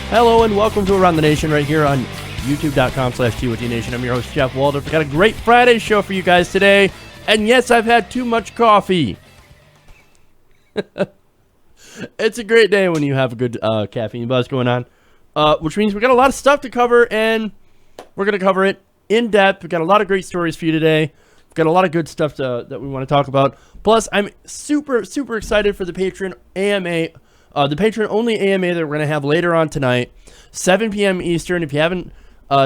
Hello and welcome to Around the Nation right here on youtube.com/TWTNation. I'm your host, Jeff Waldorf. We've got a great Friday show for you guys today. And yes, I've had too much coffee. It's a great day when you have a good caffeine buzz going on, which means we got a lot of stuff to cover, and we're going to cover it in depth. We've got a lot of great stories for you today. We've got a lot of good stuff that we want to talk about. Plus, I'm super excited for the Patreon AMA, the Patreon-only AMA that we're going to have later on tonight, 7 p.m. Eastern. If you haven't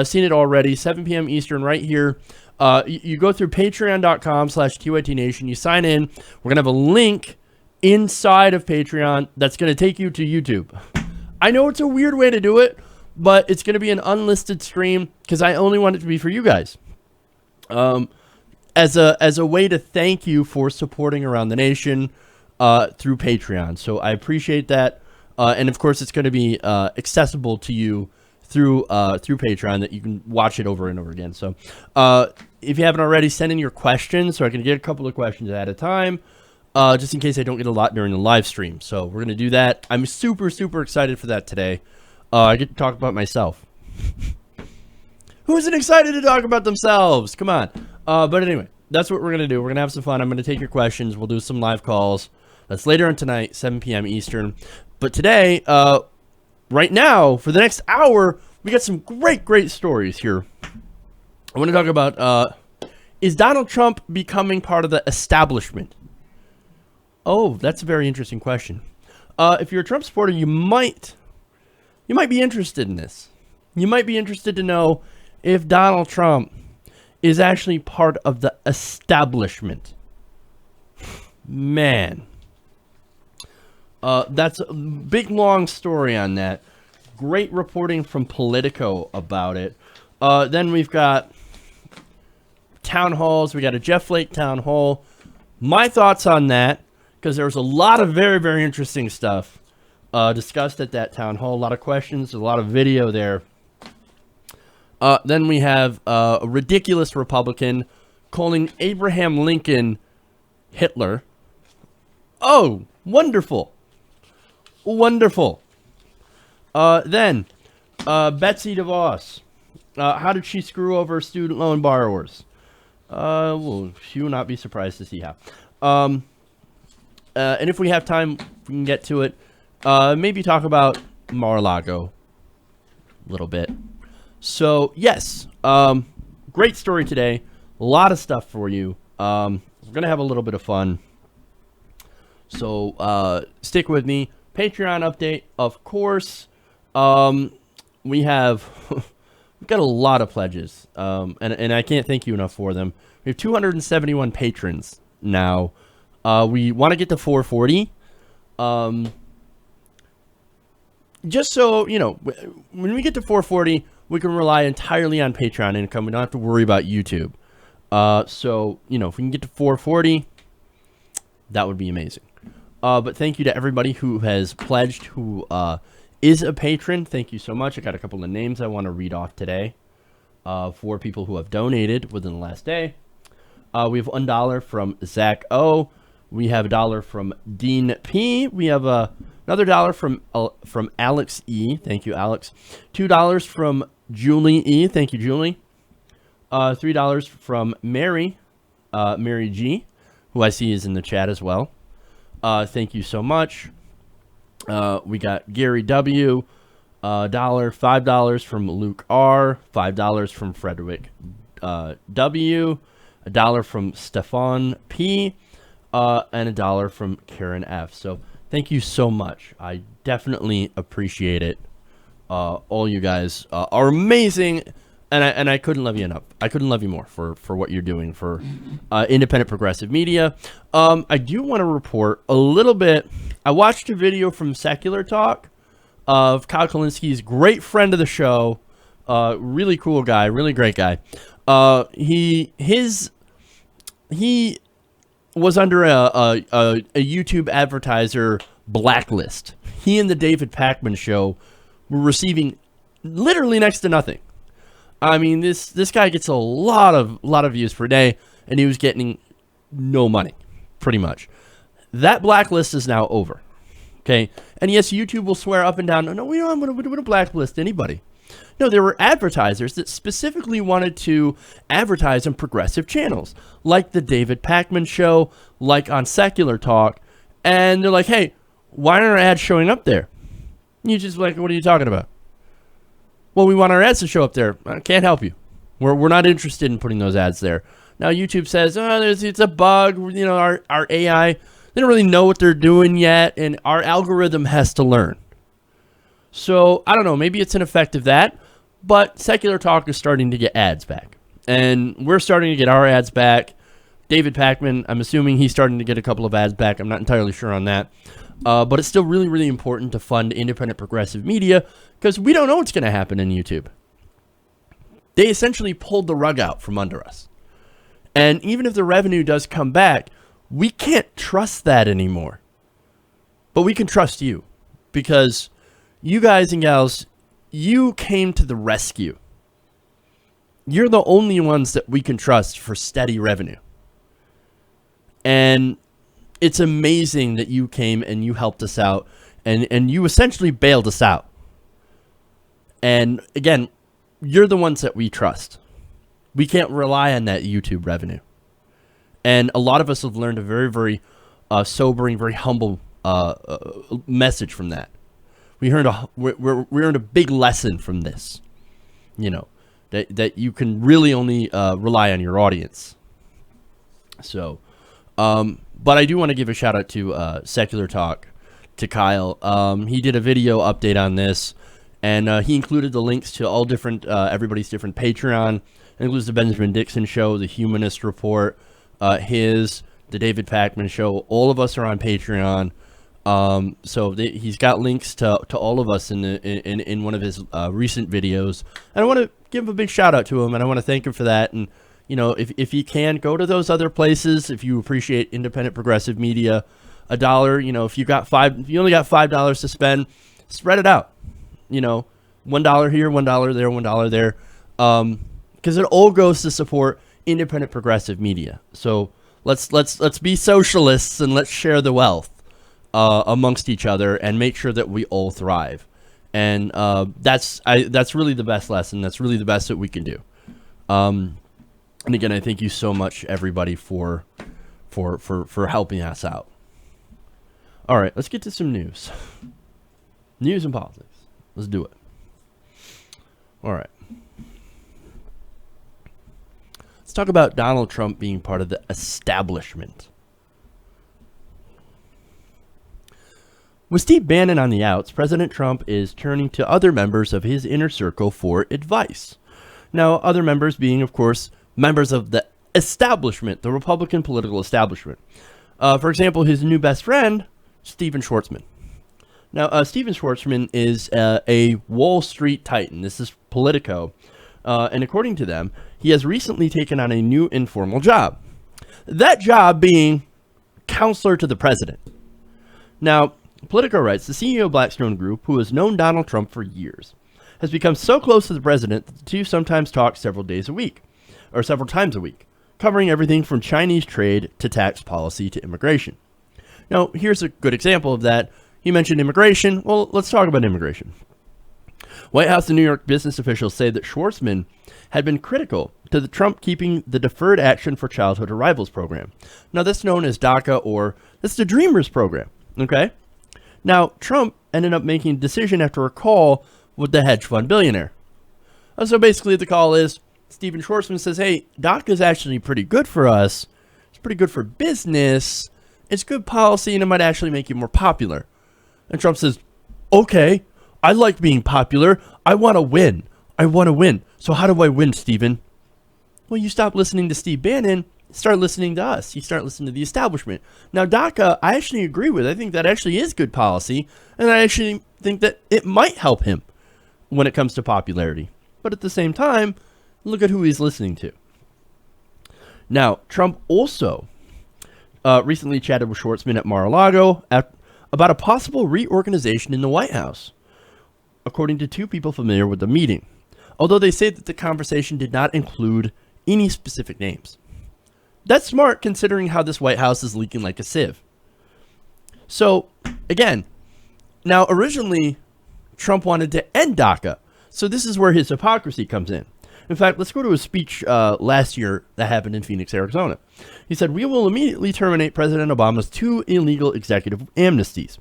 seen it already, 7 p.m. Eastern right here. You go through patreon.com/TYTNation. You sign in. We're going to have a link inside of Patreon that's going to take you to YouTube. I know it's a weird way to do it, but it's going to be an unlisted stream because I only want it to be for you guys. As a way to thank you for supporting Around the Nation through Patreon. So I appreciate that. And of course, it's going to be accessible to you through Patreon, that you can watch it over and over again. So if you haven't already, send in your questions so I can get a couple of questions at a time, just in case I don't get a lot during the live stream. So we're going to do that. I'm super excited for that today. I get to talk about myself. Who isn't excited to talk about themselves? Come on. But anyway, that's what we're going to do. We're going to have some fun. I'm going to take your questions. We'll do some live calls. That's later on tonight, 7 p.m. Eastern. But today, right now, for the next hour, we got some great stories here. I want to talk about, is Donald Trump becoming part of the establishment? Oh, that's a very interesting question. If you're a Trump supporter, you might be interested in this. You might be interested to know if Donald Trump is actually part of the establishment. Man. That's a big, long story on that. Great reporting from Politico about it. Then we've got town halls. We got a Jeff Flake town hall. My thoughts on that, because there was a lot of very interesting stuff discussed at that town hall. A lot of questions, a lot of video there. Then we have a ridiculous Republican calling Abraham Lincoln Hitler. Oh, wonderful. Then Betsy DeVos. How did she screw over student loan borrowers? Well, she will not be surprised to see how. And if we have time, we can get to it. Maybe talk about Mar-a-Lago a little bit. So, yes, great story today. A lot of stuff for you. We're going to have a little bit of fun. So, stick with me. Patreon update, of course. We've got a lot of pledges, and I can't thank you enough for them. We have 271 patrons now. We want to get to 440. Just so, you know, when we get to 440, we can rely entirely on Patreon income. We don't have to worry about YouTube. So, you know, if we can get to 440, that would be amazing. But thank you to everybody who has pledged, who is a patron. Thank you so much. I got a couple of names I want to read off today for people who have donated within the last day. We have $1 from Zach O. We have $1 from Dean P. We have another $1 from Alex E. Thank you, Alex. $2 from Julie E. Thank you, Julie. $3 from Mary G., who I see is in the chat as well. Thank you so much. We got Gary W. $5 from Luke R. $5 from Frederick W. $1 from Stefan P. And $1 from Karen F. So thank you so much. I definitely appreciate it. All you guys are amazing. And I couldn't love you enough. I couldn't love you more for what you're doing for independent progressive media. I do want to report a little bit. I watched a video from Secular Talk of Kyle Kalinski's great friend of the show. Really cool guy, really great guy. He was under a YouTube advertiser blacklist. He and the David Pakman show were receiving literally next to nothing. I mean, this guy gets a lot of views per day, and he was getting no money, pretty much. That blacklist is now over. Okay. And yes, YouTube will swear up and down, no, we don't want to blacklist anybody. No, there were advertisers that specifically wanted to advertise on progressive channels, like the David Pakman Show, like on Secular Talk. And they're like, hey, why aren't our ads showing up there? And you just like, what are you talking about? Well, we want our ads to show up there. I can't help you. We're not interested in putting those ads there. Now YouTube says, it's a bug. You know, our AI, they don't really know what they're doing yet, and our algorithm has to learn. So I don't know. Maybe it's an effect of that, but Secular Talk is starting to get ads back, and we're starting to get our ads back. David Pakman, I'm assuming he's starting to get a couple of ads back. I'm not entirely sure on that. But it's still really, really important to fund independent progressive media because we don't know what's going to happen in YouTube. They essentially pulled the rug out from under us. And even if the revenue does come back, we can't trust that anymore. But we can trust you because you guys and gals, you came to the rescue. You're the only ones that we can trust for steady revenue. And it's amazing that you came and you helped us out and you essentially bailed us out. And again, you're the ones that we trust. We can't rely on that YouTube revenue. And a lot of us have learned a very, very sobering, very humble message from that. We learned a big lesson from this. You know, that you can really only rely on your audience. So, but I do want to give a shout out to Secular Talk, to Kyle. He did a video update on this, and he included the links to all different, everybody's different Patreon. It includes the Benjamin Dixon Show, the Humanist Report, the David Pakman Show. All of us are on Patreon. So he's got links to all of us in one of his recent videos. And I want to give a big shout out to him, and I want to thank him for that. And you know, if you can, go to those other places. If you appreciate independent progressive media, $1, you know, if you only got $5 to spend, spread it out. You know, $1 here, $1 there, $1 there. Because it all goes to support independent progressive media. So let's be socialists and let's share the wealth amongst each other and make sure that we all thrive. And that's really the best lesson. That's really the best that we can do. And again, I thank you so much, everybody, for helping us out. All right, let's get to some news. News and politics. Let's do it. All right. Let's talk about Donald Trump being part of the establishment. With Steve Bannon on the outs, President Trump is turning to other members of his inner circle for advice. Now, other members being, of course, members of the establishment, the Republican political establishment. For example, his new best friend, Stephen Schwartzman. Now, Stephen Schwartzman is a Wall Street titan. This is Politico. And according to them, he has recently taken on a new informal job. That job being counselor to the president. Now, Politico writes, the CEO of Blackstone Group, who has known Donald Trump for years, has become so close to the president that the two sometimes talk several times a week, covering everything from Chinese trade to tax policy to immigration. Now, here's a good example of that. He mentioned immigration. Well, let's talk about immigration. White House and New York business officials say that Schwartzman had been critical to the Trump keeping the Deferred Action for Childhood Arrivals program. Now, that's known as DACA, or that's the Dreamers program, okay? Now, Trump ended up making a decision after a call with the hedge fund billionaire. So basically the call is, Stephen Schwartzman says, hey, DACA is actually pretty good for us. It's pretty good for business. It's good policy, and it might actually make you more popular. And Trump says, okay, I like being popular. I want to win. So how do I win, Stephen? Well, you stop listening to Steve Bannon, start listening to us. You start listening to the establishment. Now, DACA, I actually agree with. I think that actually is good policy, and I actually think that it might help him when it comes to popularity. But at the same time, look at who he's listening to. Now, Trump also recently chatted with Schwartzman at Mar-a-Lago about a possible reorganization in the White House, according to two people familiar with the meeting, although they say that the conversation did not include any specific names. That's smart considering how this White House is leaking like a sieve. So, again, Now, originally, Trump wanted to end DACA. So this is where his hypocrisy comes in. In fact, let's go to a speech last year that happened in Phoenix, Arizona. He said, "We will immediately terminate President Obama's 2 illegal executive amnesties,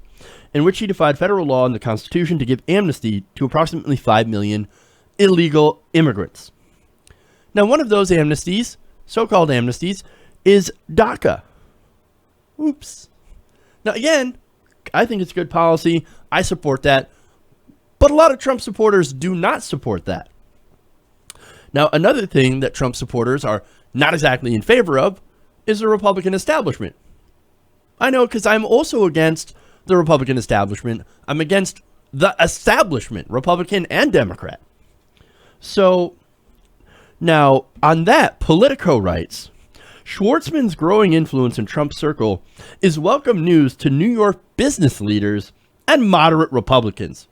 in which he defied federal law and the Constitution to give amnesty to approximately 5 million illegal immigrants." Now, one of those amnesties, so-called amnesties, is DACA. Oops. Now, again, I think it's good policy. I support that. But a lot of Trump supporters do not support that. Now, another thing that Trump supporters are not exactly in favor of is the Republican establishment. I know, because I'm also against the Republican establishment. I'm against the establishment, Republican and Democrat. So, now, on that, Politico writes, Schwartzman's growing influence in Trump's circle is welcome news to New York business leaders and moderate Republicans,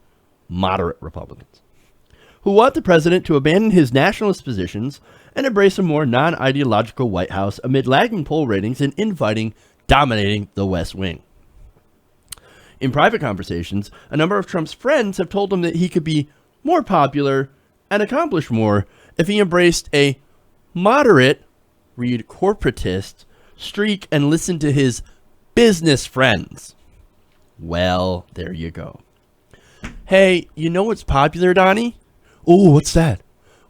who want the president to abandon his nationalist positions and embrace a more non-ideological White House amid lagging poll ratings and infighting dominating the West Wing. In private conversations, a number of Trump's friends have told him that he could be more popular and accomplish more if he embraced a moderate, read corporatist, streak and listened to his business friends. Well, there you go. Hey, you know what's popular, Donnie? Oh, what's that?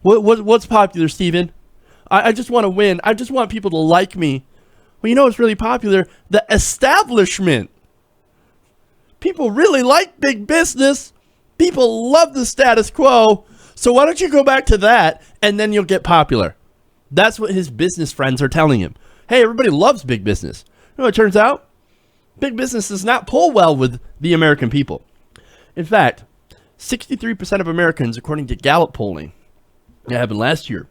What's popular, Steven? I just want to win. I just want people to like me. Well, you know what's really popular? The establishment. People really like big business. People love the status quo. So why don't you go back to that and then you'll get popular? That's what his business friends are telling him. Hey, everybody loves big business. You know what it turns out? Big business does not pull well with the American people. In fact, 63% of Americans, according to Gallup polling that happened last year,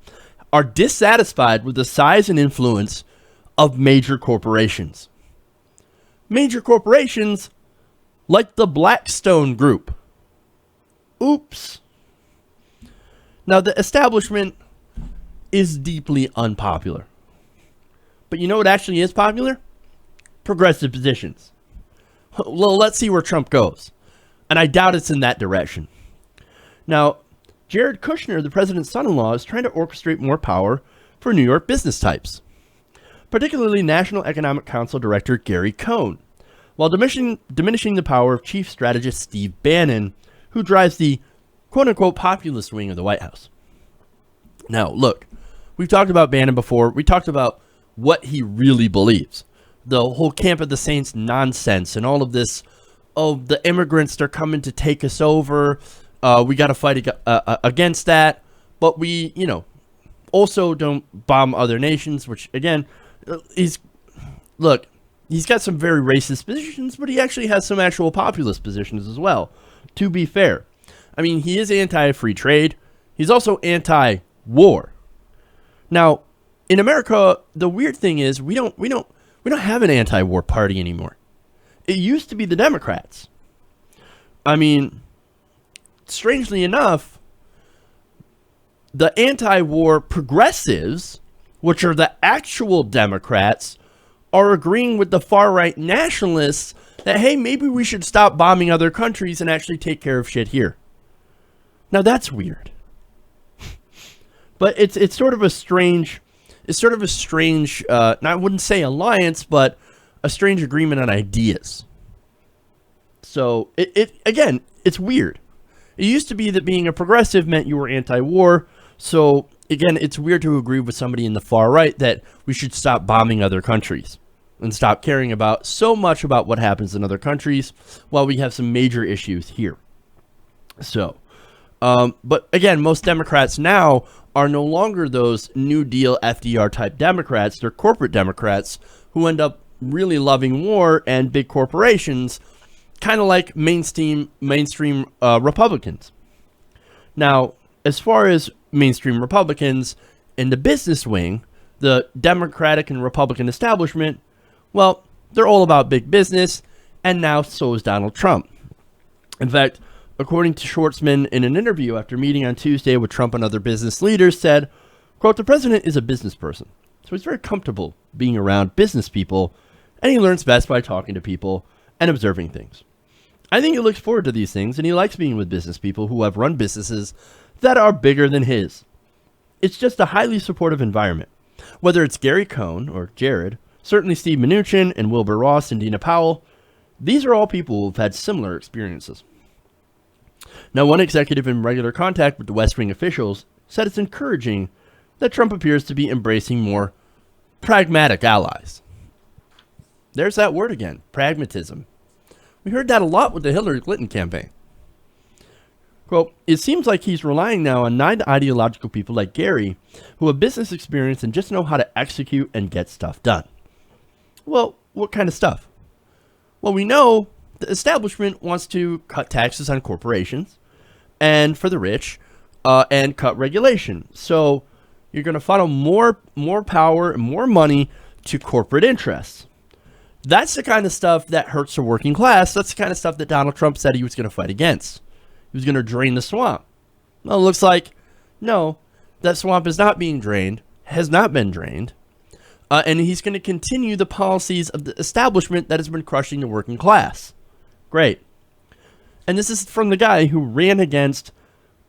are dissatisfied with the size and influence of major corporations. Major corporations like the Blackstone Group. Oops. Now, the establishment is deeply unpopular. But you know what actually is popular? Progressive positions. Well, let's see where Trump goes. And I doubt it's in that direction. Now, Jared Kushner, the president's son-in-law, is trying to orchestrate more power for New York business types, particularly National Economic Council Director Gary Cohn, while diminishing the power of chief strategist Steve Bannon, who drives the quote-unquote populist wing of the White House. Now, look, we've talked about Bannon before. We talked about what he really believes. The whole Camp of the Saints nonsense and all of this, oh, the immigrants, they're coming to take us over. We got to fight against that. But we, also don't bomb other nations, which, again, he's got some very racist positions, but he actually has some actual populist positions as well, to be fair. I mean, he is anti-free trade. He's also anti-war. Now, in America, the weird thing is we don't have an anti-war party anymore. It used to be the Democrats. I mean, strangely enough, the anti-war progressives, which are the actual Democrats, are agreeing with the far-right nationalists that, hey, maybe we should stop bombing other countries and actually take care of shit here. Now, that's weird. But it's sort of a strange, I wouldn't say alliance, but a strange agreement on ideas. So, again, it's weird. It used to be that being a progressive meant you were anti-war. So, again, it's weird to agree with somebody in the far right that we should stop bombing other countries and stop caring about so much about what happens in other countries while we have some major issues here. So, but again, most Democrats now are no longer those New Deal FDR type Democrats. They're corporate Democrats who end up really loving war and big corporations, kind of like mainstream Republicans. Now, as far as mainstream Republicans in the business wing, the Democratic and Republican establishment, well, they're all about big business, and now so is Donald Trump. In fact, according to Schwartzman, in an interview after meeting on Tuesday with Trump and other business leaders, said, quote, "The president is a business person, so he's very comfortable being around business people, and he learns best by talking to people and observing things. I think he looks forward to these things, and he likes being with business people who have run businesses that are bigger than his. It's just a highly supportive environment. Whether it's Gary Cohn or Jared, certainly Steve Mnuchin and Wilbur Ross and Dina Powell, these are all people who've had similar experiences. Now, one executive in regular contact with the West Wing officials said it's encouraging that Trump appears to be embracing more pragmatic allies. There's that word again, pragmatism. We heard that a lot with the Hillary Clinton campaign. Quote, it seems like he's relying now on non-ideological people like Gary, who have business experience and just know how to execute and get stuff done. Well, what kind of stuff? Well, we know the establishment wants to cut taxes on corporations and for the rich and cut regulation. So you're going to funnel more power and more money to corporate interests. That's the kind of stuff that hurts the working class. That's the kind of stuff that Donald Trump said he was going to fight against. He was going to drain the swamp. Well, it looks like, no, that swamp is not being drained, has not been drained. And he's going to continue the policies of the establishment that has been crushing the working class. Great. And this is from the guy who ran against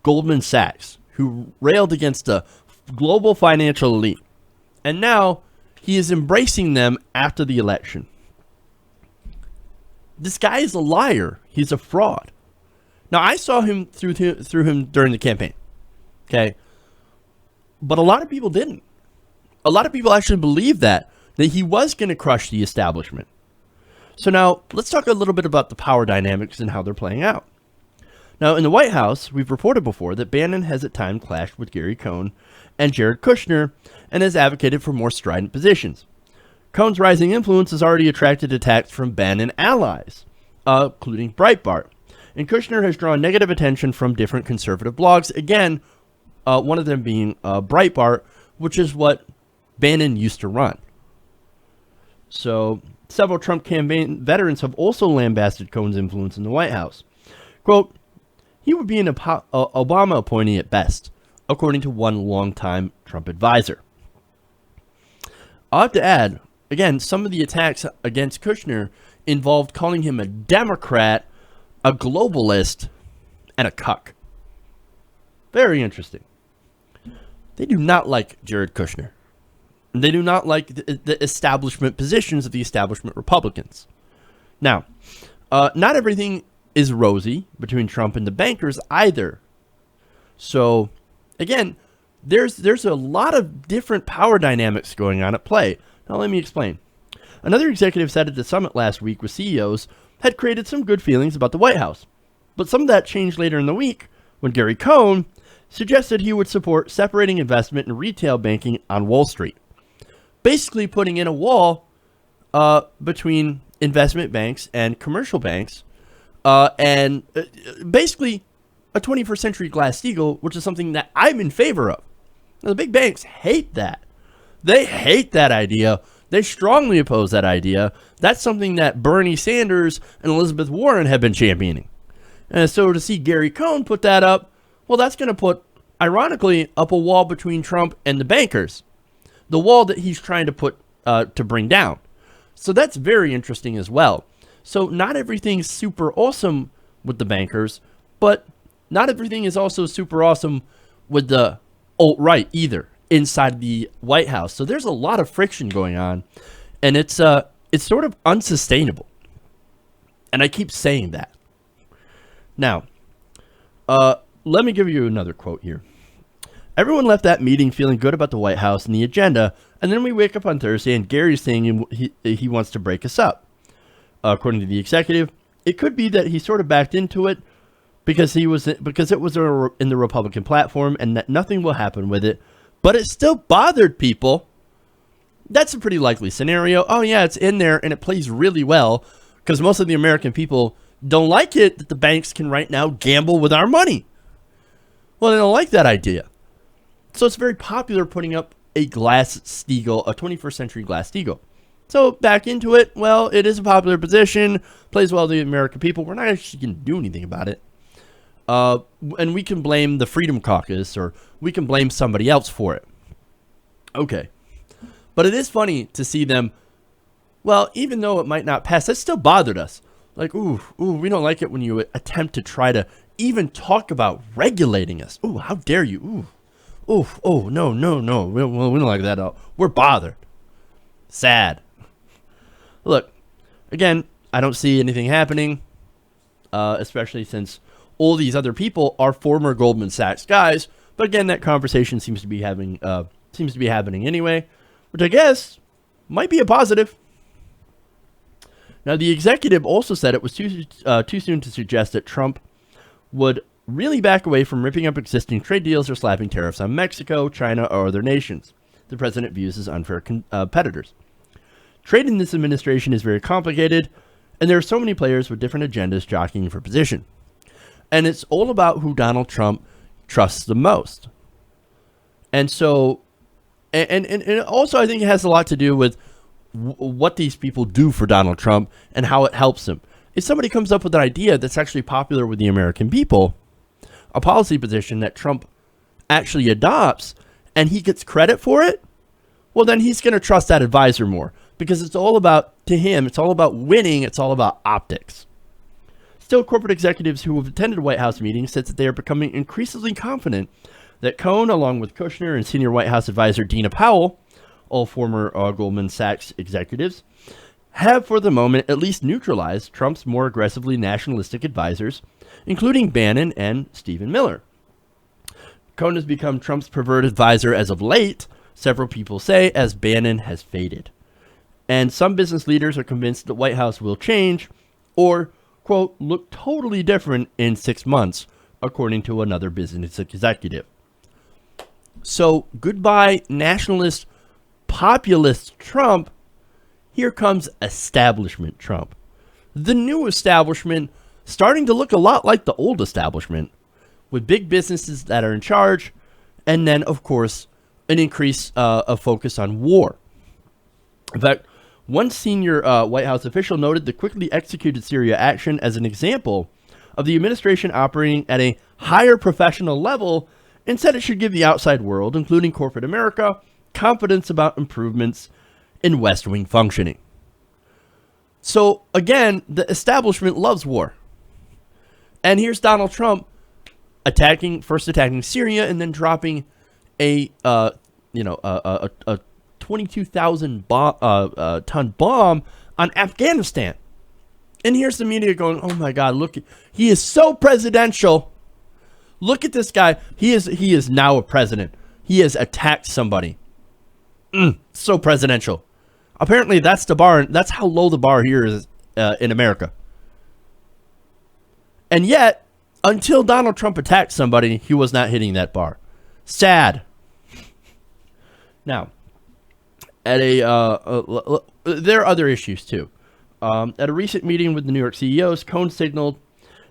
Goldman Sachs, who railed against the global financial elite. And now he is embracing them after the election. This guy is a liar. He's a fraud. Now, I saw him through him during the campaign. Okay. But a lot of people didn't. A lot of people actually believed that he was going to crush the establishment. So now let's talk a little bit about the power dynamics and how they're playing out. Now, in the White House, we've reported before that Bannon has at times clashed with Gary Cohn and Jared Kushner and has advocated for more strident positions. Cohn's rising influence has already attracted attacks from Bannon allies, including Breitbart. And Kushner has drawn negative attention from different conservative blogs, again, one of them being Breitbart, which is what Bannon used to run. So several Trump campaign veterans have also lambasted Cohn's influence in the White House. Quote, he would be an Obama appointee at best, according to one longtime Trump advisor. I'll have to add, again, some of the attacks against Kushner involved calling him a Democrat, a globalist, and a cuck. Very interesting. They do not like Jared Kushner. They do not like the establishment positions of the establishment Republicans. Now, not everything is rosy between Trump and the bankers either. So, again, there's a lot of different power dynamics going on at play. Now, let me explain. Another executive said at the summit last week with CEOs had created some good feelings about the White House. But some of that changed later in the week when Gary Cohn suggested he would support separating investment and retail banking on Wall Street. Basically putting in a wall between investment banks and commercial banks, and basically a 21st century Glass-Steagall, which is something that I'm in favor of. Now, the big banks hate that. They hate that idea. They strongly oppose that idea. That's something that Bernie Sanders and Elizabeth Warren have been championing. And so to see Gary Cohn put that up, well, that's going to put, ironically, up a wall between Trump and the bankers. The wall that he's trying to put to bring down. So that's very interesting as well. So not everything's super awesome with the bankers, but not everything is also super awesome with the alt-right either inside the White House. So there's a lot of friction going on, and it's sort of unsustainable. And I keep saying that. Now, let me give you another quote here. Everyone left that meeting feeling good about the White House and the agenda, and then we wake up on Thursday and Gary's saying he wants to break us up. According to the executive, it could be that he sort of backed into it because it was in the Republican platform and that nothing will happen with it, but it still bothered people. That's a pretty likely scenario. Oh yeah, it's in there and it plays really well because most of the American people don't like it that the banks can right now gamble with our money. Well, they don't like that idea. So it's very popular putting up a Glass-Steagall, a 21st century Glass-Steagall. So back into it, well, it is a popular position, plays well to the American people. We're not actually going to do anything about it. And we can blame the Freedom Caucus or we can blame somebody else for it. Okay. But it is funny to see them, well, even though it might not pass, that still bothered us. Like, ooh, we don't like it when you attempt to try to even talk about regulating us. Ooh, how dare you? Ooh, oh, no. We don't like that at all. We're bothered. Sad. Look, again, I don't see anything happening, especially since all these other people are former Goldman Sachs guys. But again, that conversation seems to be happening anyway, which I guess might be a positive. Now, the executive also said it was too soon to suggest that Trump would really back away from ripping up existing trade deals or slapping tariffs on Mexico, China, or other nations the president views as unfair competitors. Trade in this administration is very complicated, and there are so many players with different agendas jockeying for position. And it's all about who Donald Trump trusts the most. And so, and also I think it has a lot to do with what these people do for Donald Trump and how it helps him. If somebody comes up with an idea that's actually popular with the American people, a policy position that Trump actually adopts, and he gets credit for it, well, then he's going to trust that advisor more, because it's all about, to him, it's all about winning. It's all about optics. Still, corporate executives who have attended White House meetings said that they are becoming increasingly confident that Cohen, along with Kushner and senior White House advisor Dina Powell, all former Goldman Sachs executives, have for the moment at least neutralized Trump's more aggressively nationalistic advisors, including Bannon and Stephen Miller. Cohen has become Trump's preferred advisor as of late, several people say, as Bannon has faded. And some business leaders are convinced the White House will change or, quote, look totally different in 6 months, according to another business executive. So goodbye nationalist populist Trump. Here comes establishment Trump. The new establishment starting to look a lot like the old establishment, with big businesses that are in charge, and then, of course, an increase of focus on war. In fact, one senior White House official noted the quickly executed Syria action as an example of the administration operating at a higher professional level, and said it should give the outside world, including corporate America, confidence about improvements in West Wing functioning. So, again, the establishment loves war. And here's Donald Trump first attacking Syria and then dropping a 22,000 ton bomb on Afghanistan. And here's the media going, "Oh my God, look, he is so presidential. Look at this guy. He is now a president. He has attacked somebody. So presidential." Apparently, that's the bar. That's how low the bar here is in America. And yet, until Donald Trump attacked somebody, he was not hitting that bar. Sad. Now, at there are other issues too. At a recent meeting with the New York CEOs, Cohen signaled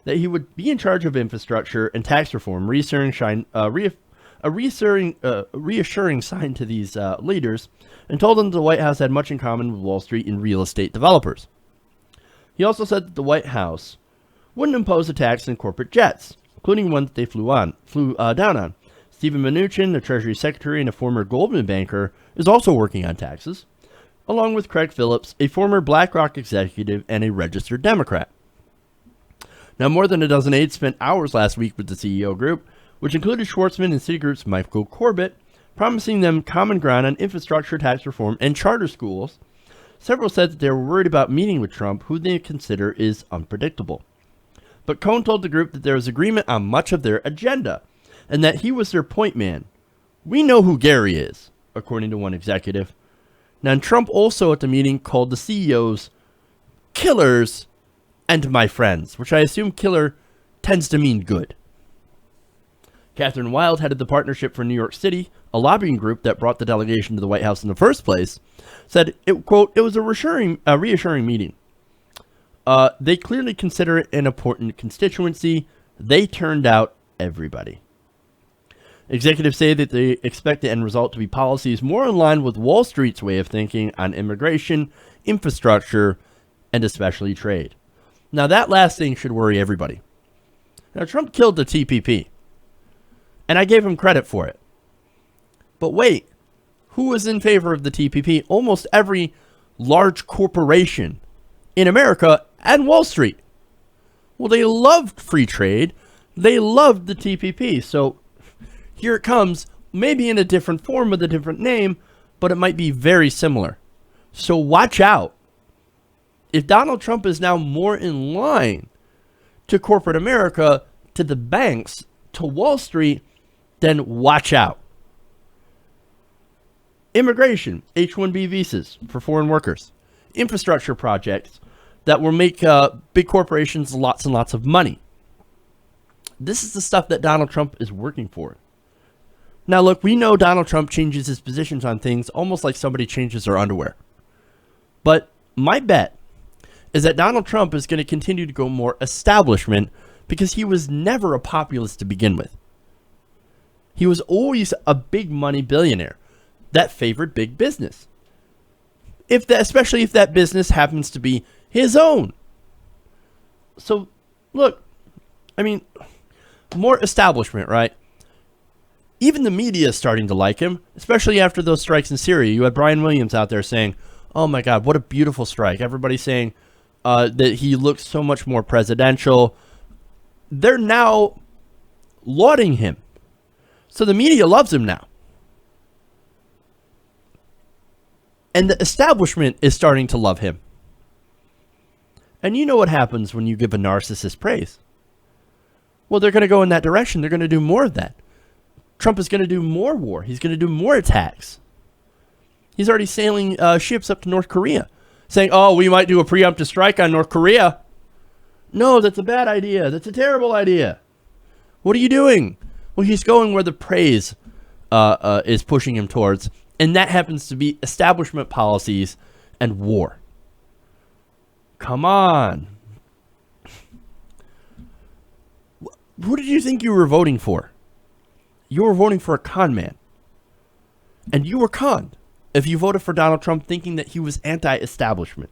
that he would be in charge of infrastructure and tax reform, reassuring sign to these leaders, and told them the White House had much in common with Wall Street and real estate developers. He also said that the White House wouldn't impose a tax on corporate jets, including one that they flew down on. Stephen Mnuchin, the Treasury Secretary and a former Goldman banker, is also working on taxes, along with Craig Phillips, a former BlackRock executive and a registered Democrat. Now, more than a dozen aides spent hours last week with the CEO group, which included Schwartzman and Citigroup's Michael Corbett, promising them common ground on infrastructure, tax reform, and charter schools. Several said that they were worried about meeting with Trump, who they consider is unpredictable. But Cohen told the group that there was agreement on much of their agenda, and that he was their point man. "We know who Gary is," according to one executive. Now, Trump also at the meeting called the CEOs killers and my friends, which I assume killer tends to mean good. Catherine Wild headed the Partnership for New York City, a lobbying group that brought the delegation to the White House in the first place, said, it, quote, "It was a reassuring meeting. They clearly consider it an important constituency. They turned out everybody." Executives say that they expect the end result to be policies more in line with Wall Street's way of thinking on immigration, infrastructure, and especially trade. Now, that last thing should worry everybody. Now, Trump killed the TPP, and I gave him credit for it. But wait, who was in favor of the TPP? Almost every large corporation in America and Wall Street. Well, they loved free trade. They loved the TPP. So here it comes, maybe in a different form with a different name, but it might be very similar. So watch out. If Donald Trump is now more in line to corporate America, to the banks, to Wall Street, then watch out. Immigration, H-1B visas for foreign workers, infrastructure projects that will make big corporations lots and lots of money. This is the stuff that Donald Trump is working for. Now, look, we know Donald Trump changes his positions on things almost like somebody changes their underwear. But my bet is that Donald Trump is going to continue to go more establishment because he was never a populist to begin with. He was always a big money billionaire that favored big business. Especially if that business happens to be his own. So, look, I mean, more establishment, right? Even the media is starting to like him, especially after those strikes in Syria. You had Brian Williams out there saying, oh my God, what a beautiful strike. Everybody's saying that he looks so much more presidential. They're now lauding him. So the media loves him now. And the establishment is starting to love him. And you know what happens when you give a narcissist praise? Well, they're going to go in that direction. They're going to do more of that. Trump is going to do more war. He's going to do more attacks. He's already sailing ships up to North Korea, saying, oh, we might do a preemptive strike on North Korea. No, that's a bad idea. That's a terrible idea. What are you doing? Well, he's going where the praise is pushing him towards, and that happens to be establishment policies and war. Come on. Who did you think you were voting for? You were voting for a con man. And you were conned if you voted for Donald Trump thinking that he was anti-establishment.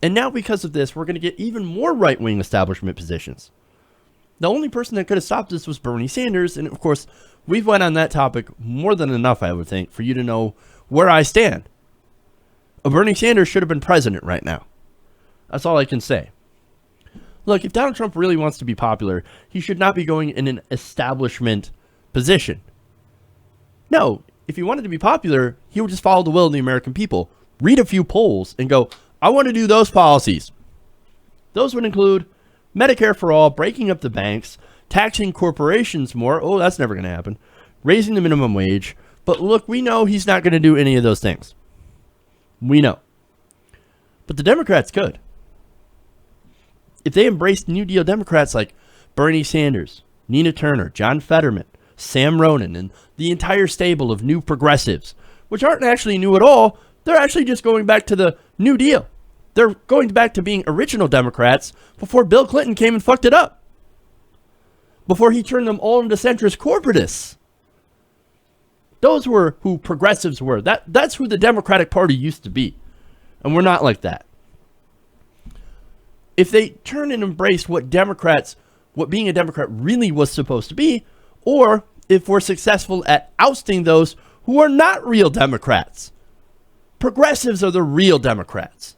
And now because of this, we're going to get even more right-wing establishment positions. The only person that could have stopped this was Bernie Sanders. And of course, we've went on that topic more than enough, I would think, for you to know where I stand. Bernie Sanders should have been president right now. That's all I can say. Look, if Donald Trump really wants to be popular, he should not be going in an establishment position. No, if he wanted to be popular, he would just follow the will of the American people. Read a few polls and go, I want to do those policies. Those would include Medicare for all, breaking up the banks, taxing corporations more. Oh, that's never going to happen. Raising the minimum wage. But look, we know he's not going to do any of those things. We know. But the Democrats could. If they embraced New Deal Democrats like Bernie Sanders, Nina Turner, John Fetterman, Sam Ronan, and the entire stable of new progressives, which aren't actually new at all, they're actually just going back to the New Deal. They're going back to being original Democrats before Bill Clinton came and fucked it up. Before he turned them all into centrist corporatists. Those were who progressives were. That's who the Democratic Party used to be. And we're not like that. If they turn and embrace what being a Democrat really was supposed to be, or if we're successful at ousting those who are not real Democrats. Progressives are the real Democrats.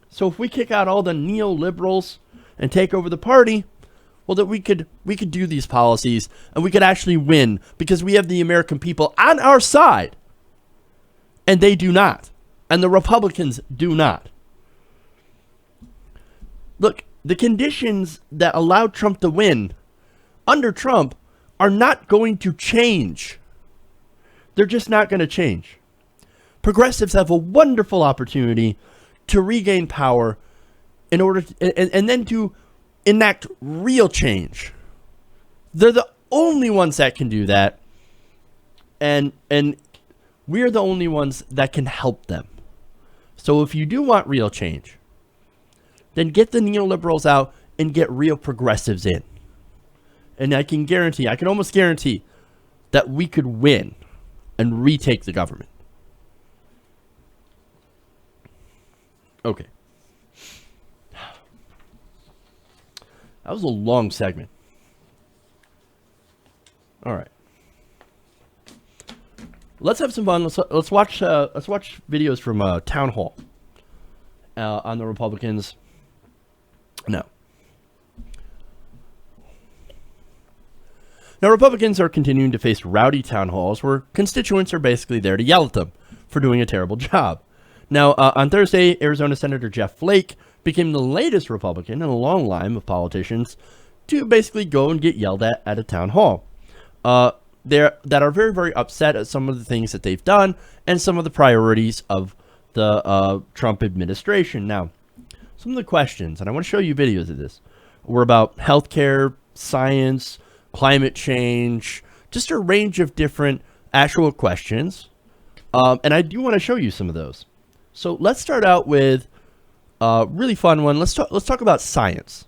So if we kick out all the neoliberals and take over the party, well, that we could do these policies and we could actually win because we have the American people on our side. And they do not. And the Republicans do not. Look, the conditions that allowed Trump to win under Trump are not going to change. They're just not going to change. Progressives have a wonderful opportunity to regain power in order to, and then to enact real change. They're the only ones that can do that. And we're the only ones that can help them. So if you do want real change, then get the neoliberals out and get real progressives in. And I can almost guarantee that we could win and retake the government. Okay. That was a long segment. All right. Let's have some fun. Let's watch videos from Town Hall. on the Republicans. No. Now, Republicans are continuing to face rowdy town halls where constituents are basically there to yell at them for doing a terrible job. Now, on Thursday, Arizona Senator Jeff Flake became the latest Republican in a long line of politicians to basically go and get yelled at a town hall. That are very, very upset at some of the things that they've done and some of the priorities of the Trump administration. Now, some of the questions, and I want to show you videos of this, were about healthcare, science, climate change, just a range of different actual questions. And I do want to show you some of those. So let's start out with a really fun one. Let's talk about science.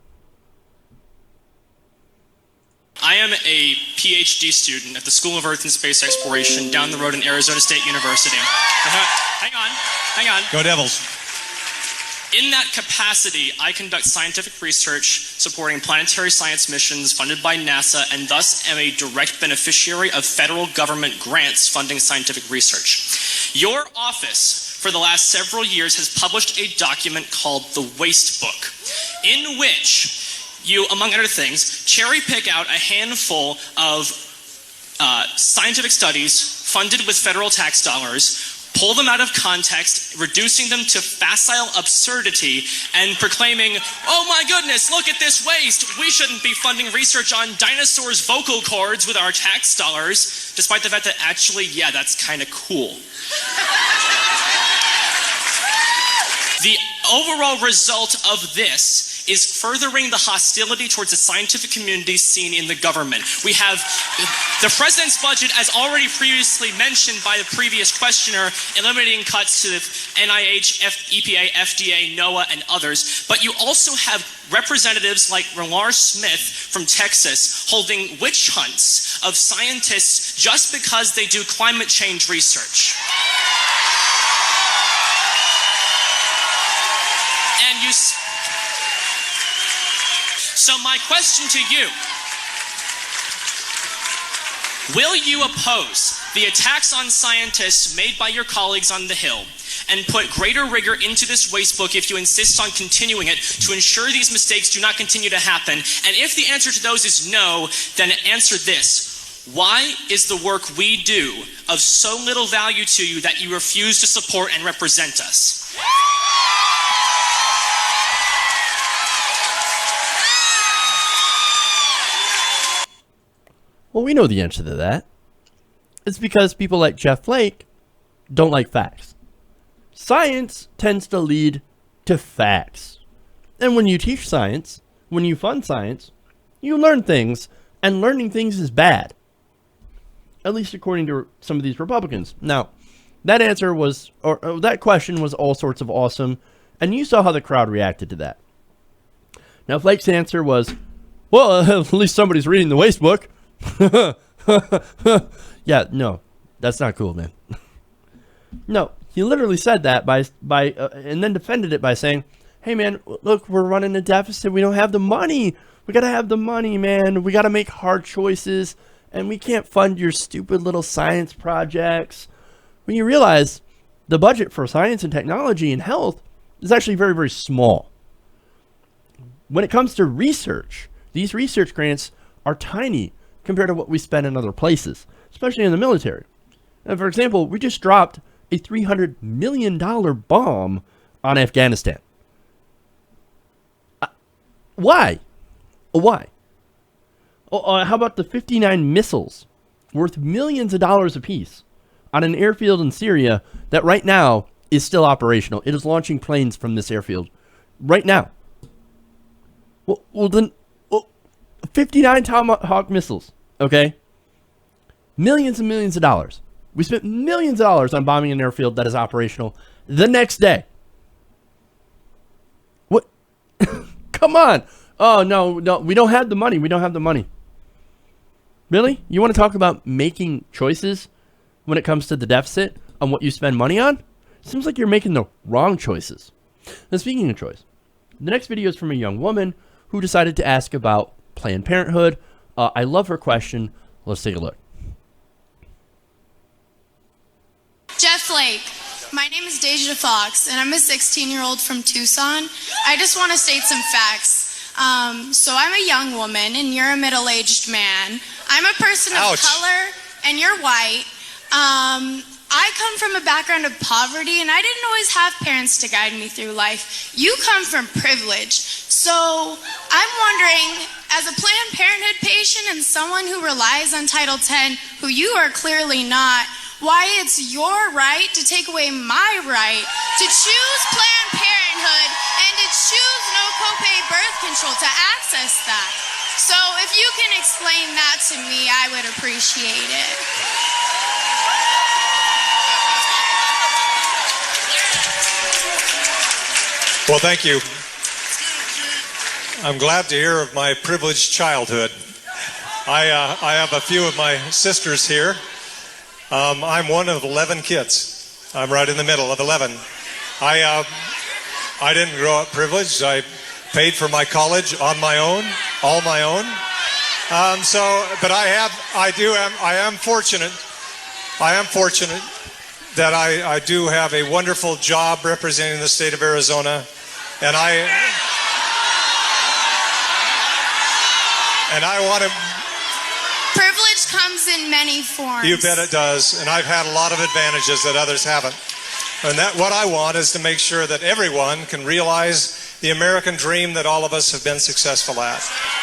I am a PhD student at the School of Earth and Space Exploration down the road in Arizona State University. Hang on. Go Devils. In that capacity, I conduct scientific research supporting planetary science missions funded by NASA and thus am a direct beneficiary of federal government grants funding scientific research. Your office, for the last several years, has published a document called the Waste Book, in which you, among other things, cherry pick out a handful of scientific studies funded with federal tax dollars, pull them out of context, reducing them to facile absurdity, and proclaiming, oh my goodness, look at this waste! We shouldn't be funding research on dinosaurs' vocal cords with our tax dollars, despite the fact that actually, yeah, that's kind of cool. The overall result of this is furthering the hostility towards the scientific community seen in the government. We have the president's budget, as already previously mentioned by the previous questioner, eliminating cuts to the NIH, EPA, FDA, NOAA, and others. But you also have representatives like Relar Smith from Texas holding witch hunts of scientists just because they do climate change research. And you... So my question to you, will you oppose the attacks on scientists made by your colleagues on the Hill and put greater rigor into this waste book if you insist on continuing it to ensure these mistakes do not continue to happen? And if the answer to those is no, then answer this. Why is the work we do of so little value to you that you refuse to support and represent us? Well, we know the answer to that. It's because people like Jeff Flake don't like facts. Science tends to lead to facts. And when you teach science, when you fund science, you learn things, and learning things is bad. At least according to some of these Republicans. Now, that answer was, or that question was all sorts of awesome, and you saw how the crowd reacted to that. Now, Flake's answer was, well, at least somebody's reading the waste book. Yeah, no, that's not cool, man. No, he literally said that and then defended it by saying, hey, man, look, we're running a deficit. We don't have the money. We got to have the money, man. We got to make hard choices, and we can't fund your stupid little science projects. When you realize the budget for science and technology and health is actually very, very small. When it comes to research, these research grants are tiny compared to what we spend in other places, especially in the military. And for example, we just dropped a $300 million bomb on Afghanistan. Why? Why? How about the 59 missiles worth millions of dollars apiece on an airfield in Syria that right now is still operational? It is launching planes from this airfield right now. Well then, 59 Tomahawk missiles, okay? Millions and millions of dollars. We spent millions of dollars on bombing an airfield that is operational the next day. What? Come on. Oh, no, we don't have the money. We don't have the money. Really? You want to talk about making choices when it comes to the deficit on what you spend money on? Seems like you're making the wrong choices. Now, speaking of choice, the next video is from a young woman who decided to ask about Planned Parenthood. I love her question. Let's take a look. Jeff Flake, My name is Deja Fox, and I'm a 16-year-old from Tucson. I just want to state some facts. So I'm a young woman, and you're a middle-aged man. I'm a person of color, and you're white. I come from a background of poverty, and I didn't always have parents to guide me through life. You come from privilege. So I'm wondering, as a Planned Parenthood patient and someone who relies on Title X, who you are clearly not, why it's your right to take away my right to choose Planned Parenthood and to choose no copay birth control, to access that. So if you can explain that to me, I would appreciate it. Well, thank you. I'm glad to hear of my privileged childhood. I have a few of my sisters here. I'm one of 11 kids. I'm right in the middle of 11. I didn't grow up privileged. I paid for my college on my own, all my own. But I am fortunate. I am fortunate that I do have a wonderful job representing the state of Arizona, and I want to. Privilege comes in many forms. You bet it does, and I've had a lot of advantages that others haven't. And what I want is to make sure that everyone can realize the American dream that all of us have been successful at.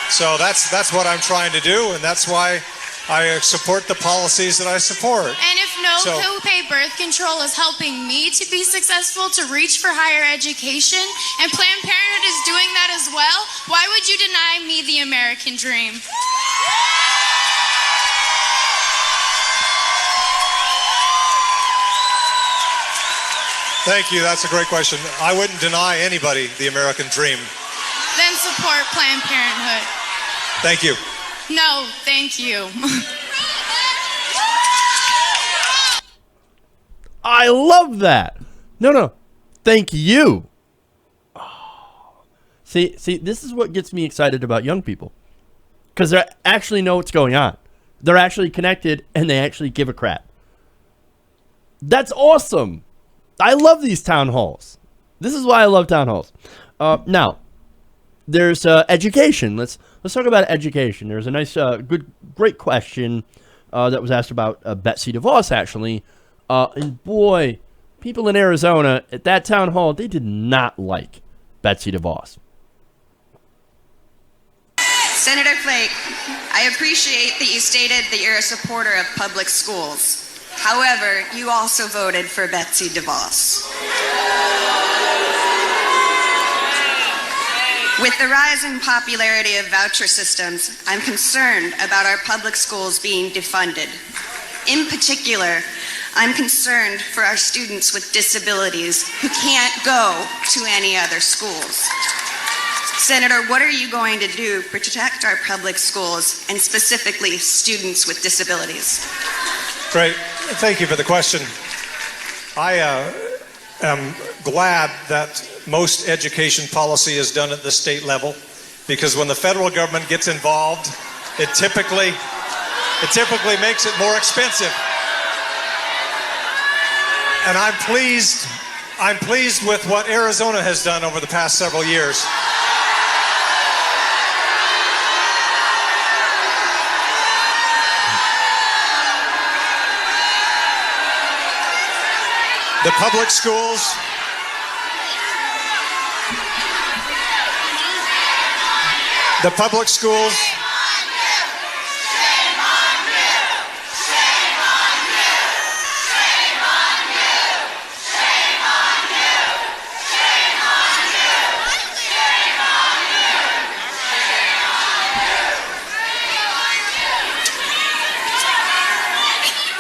So that's what I'm trying to do, and that's why I support the policies that I support. And if no copay birth control is helping me to be successful, to reach for higher education, and Planned Parenthood is doing that as well, why would you deny me the American dream? Thank you. That's a great question. I wouldn't deny anybody the American dream. Then support Planned Parenthood. Thank you. No, thank you. I love that. No. Thank you. Oh. See, this is what gets me excited about young people. Because they actually know what's going on. They're actually connected, and they actually give a crap. That's awesome. I love these town halls. This is why I love town halls. Now, there's education. Let's talk about education. There's a nice, great question that was asked about Betsy DeVos, actually. And boy, people in Arizona at that town hall, they did not like Betsy DeVos. Senator Flake, I appreciate that you stated that you're a supporter of public schools. However, you also voted for Betsy DeVos. With the rise in popularity of voucher systems, I'm concerned about our public schools being defunded. In particular, I'm concerned for our students with disabilities who can't go to any other schools. Senator, what are you going to do to protect our public schools and specifically students with disabilities? Great. Thank you for the question. I am glad that most education policy is done at the state level, because when the federal government gets involved, it typically makes it more expensive. And I'm pleased with what Arizona has done over the past several years. The public schools,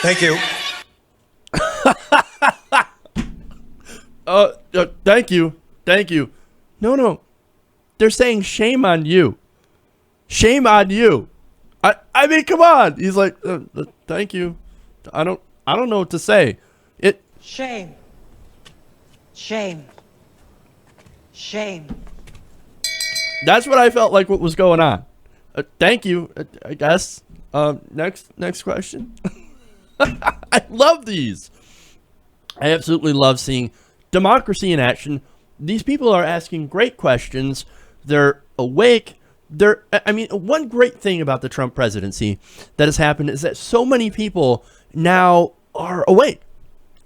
Thank you. Thank you. No. They're saying shame on you. Shame on you. I mean, come on. He's like, thank you. I don't know what to say. Shame. That's what I felt like what was going on. Thank you, I guess. Next question. I love these. I absolutely love seeing democracy in action. These people are asking great questions. They're awake. One great thing about the Trump presidency that has happened is that so many people now are awake.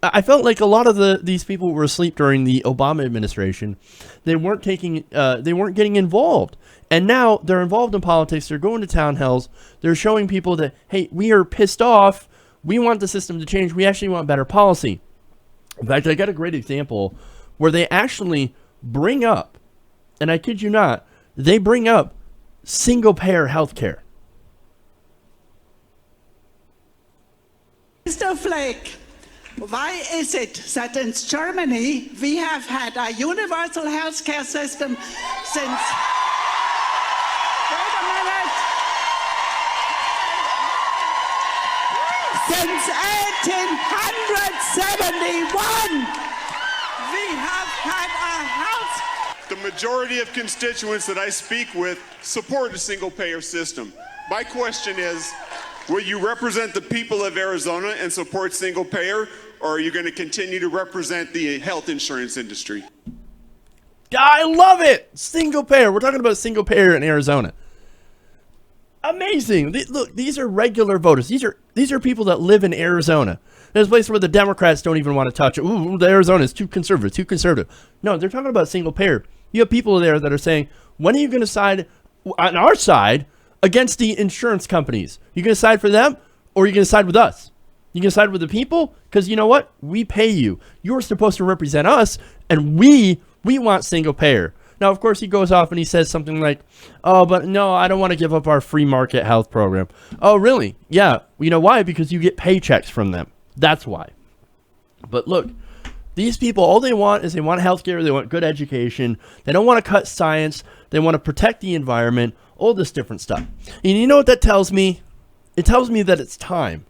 I felt like a lot of these people were asleep during the Obama administration. They weren't getting involved. And now they're involved in politics. They're going to town halls. They're showing people that, hey, we are pissed off. We want the system to change. We actually want better policy. In fact, I got a great example where they actually bring up, and I kid you not, they bring up single-payer health care. Mr. Flake, why is it that in Germany we have had a universal health care system since... Wait a minute! Since 1871, we have had a health... The majority of constituents that I speak with support a single-payer system. My question is, will you represent the people of Arizona and support single-payer, or are you going to continue to represent the health insurance industry? I love it! Single-payer. We're talking about single-payer in Arizona. Amazing. Look, these are regular voters. These are people that live in Arizona. There's a place where the Democrats don't even want to touch it. Ooh, the Arizona is too conservative, too conservative. No, they're talking about single-payer. You have people there that are saying, when are you going to side on our side against the insurance companies? You going to side for them, or are you going to side with us? You going to side with the people? Because you know what? We pay you. You're supposed to represent us, and we want single payer. Now, of course, he goes off and he says something like, oh, but no, I don't want to give up our free market health program. Oh, really? Yeah. You know why? Because you get paychecks from them. That's why. But look, these people, all they want is they want healthcare, they want good education, they don't want to cut science, they want to protect the environment, all this different stuff. And you know what that tells me? It tells me that it's time.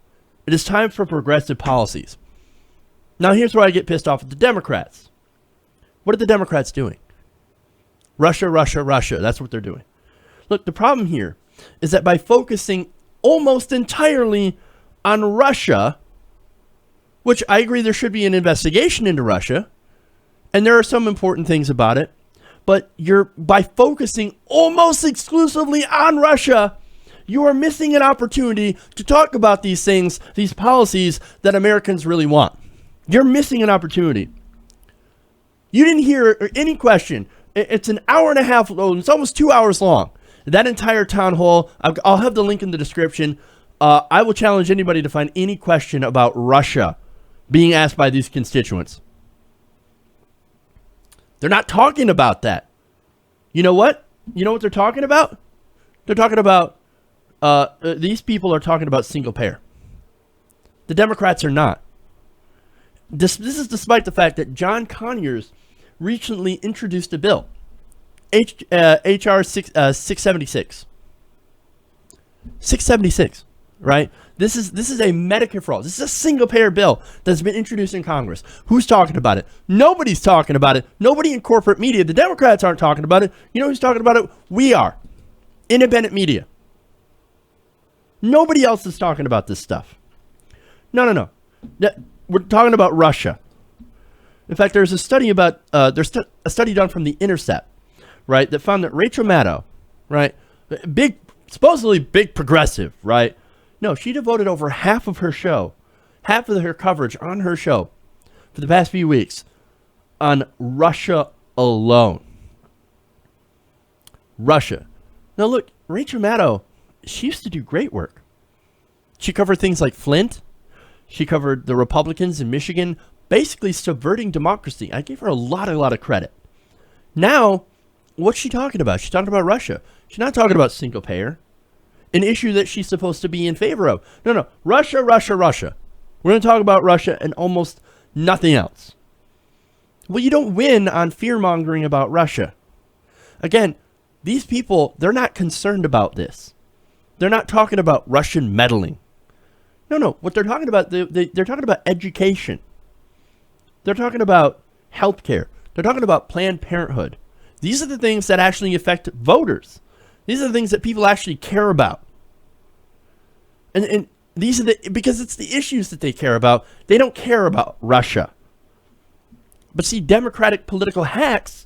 It is time for progressive policies. Now here's where I get pissed off at the Democrats. What are the Democrats doing? Russia, Russia, Russia. That's what they're doing. Look, the problem here is that by focusing almost entirely on Russia, which I agree there should be an investigation into Russia, and there are some important things about it, but by focusing almost exclusively on Russia, you are missing an opportunity to talk about these things, these policies that Americans really want. You're missing an opportunity. You didn't hear any question. It's an hour and a half long. It's almost 2 hours long. That entire town hall, I'll have the link in the description. I will challenge anybody to find any question about Russia being asked by these constituents. They're not talking about that. You know what? You know what they're talking about? They're talking about, these people are talking about single payer. The Democrats are not. This is despite the fact that John Conyers recently introduced a bill, H.R. 676. 676, right? This is a Medicare for all. This is a single-payer bill that's been introduced in Congress. Who's talking about it? Nobody's talking about it. Nobody in corporate media. The Democrats aren't talking about it. You know who's talking about it? We are. Independent media. Nobody else is talking about this stuff. No. We're talking about Russia. In fact, there's a study about a study done from The Intercept, right, that found that Rachel Maddow, right, supposedly big progressive, right? No, she devoted over half of her coverage on her show for the past few weeks on Russia alone. Russia. Now look, Rachel Maddow, she used to do great work. She covered things like Flint. She covered the Republicans in Michigan, basically subverting democracy. I gave her a lot of credit. Now, what's she talking about? She's talking about Russia. She's not talking about single payer, an issue that she's supposed to be in favor of. No. Russia, Russia, Russia. We're going to talk about Russia and almost nothing else. Well, you don't win on fear-mongering about Russia. Again, these people, they're not concerned about this. They're not talking about Russian meddling. No. What they're talking about, they're talking about education. They're talking about healthcare. They're talking about Planned Parenthood. These are the things that actually affect voters. These are the things that people actually care about. And these are because it's the issues that they care about. They don't care about Russia. But see, Democratic political hacks,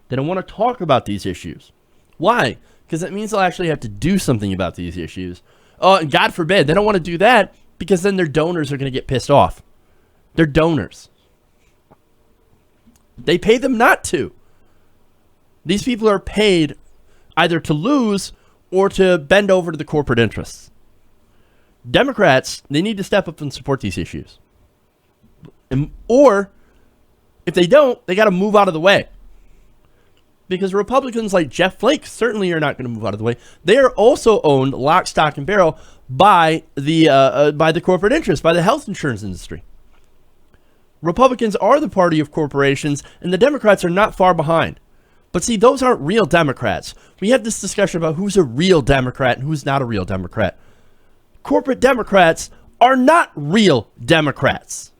they don't want to talk about these issues. Why? Because that means they'll actually have to do something about these issues. Oh, and God forbid, they don't want to do that because then their donors are going to get pissed off. They're donors. They pay them not to. These people are paid either to lose or to bend over to the corporate interests. Democrats, they need to step up and support these issues. Or, if they don't, they got to move out of the way. Because Republicans like Jeff Flake certainly are not going to move out of the way. They are also owned lock, stock, and barrel by the corporate interest, by the health insurance industry. Republicans are the party of corporations, and the Democrats are not far behind. But see, those aren't real Democrats. We have this discussion about who's a real Democrat and who's not a real Democrat. Corporate Democrats are not real Democrats.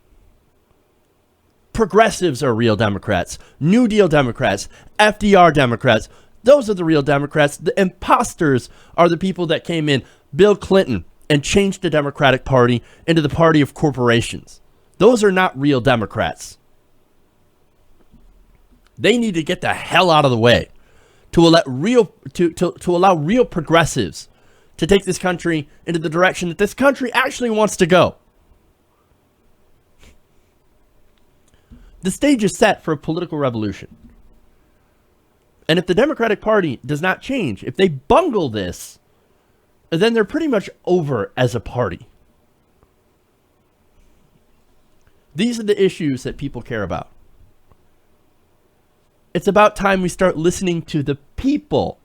Progressives are real Democrats. New Deal Democrats. FDR Democrats. Those are the real Democrats. The imposters are the people that came in, Bill Clinton, and changed the Democratic Party into the party of corporations. Those are not real Democrats. They need to get the hell out of the way to allow real progressives to take this country into the direction that this country actually wants to go. The stage is set for a political revolution. And if the Democratic Party does not change, if they bungle this, then they're pretty much over as a party. These are the issues that people care about. It's about time we start listening to the people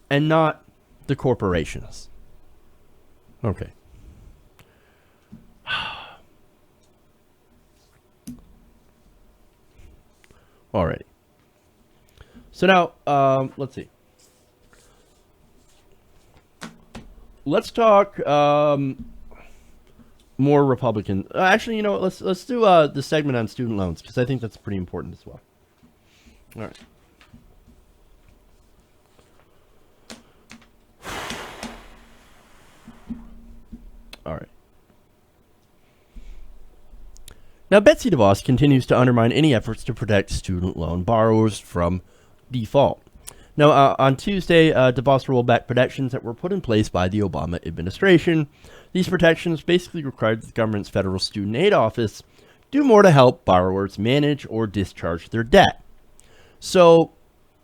and not the corporations. Okay. Alrighty. So now, let's see. Let's talk more Republican. Actually, you know what? Let's do the segment on student loans because I think that's pretty important as well. All right. All right. Now, Betsy DeVos continues to undermine any efforts to protect student loan borrowers from default. Now, on Tuesday, DeVos rolled back protections that were put in place by the Obama administration. These protections basically required the government's federal student aid office do more to help borrowers manage or discharge their debt. So,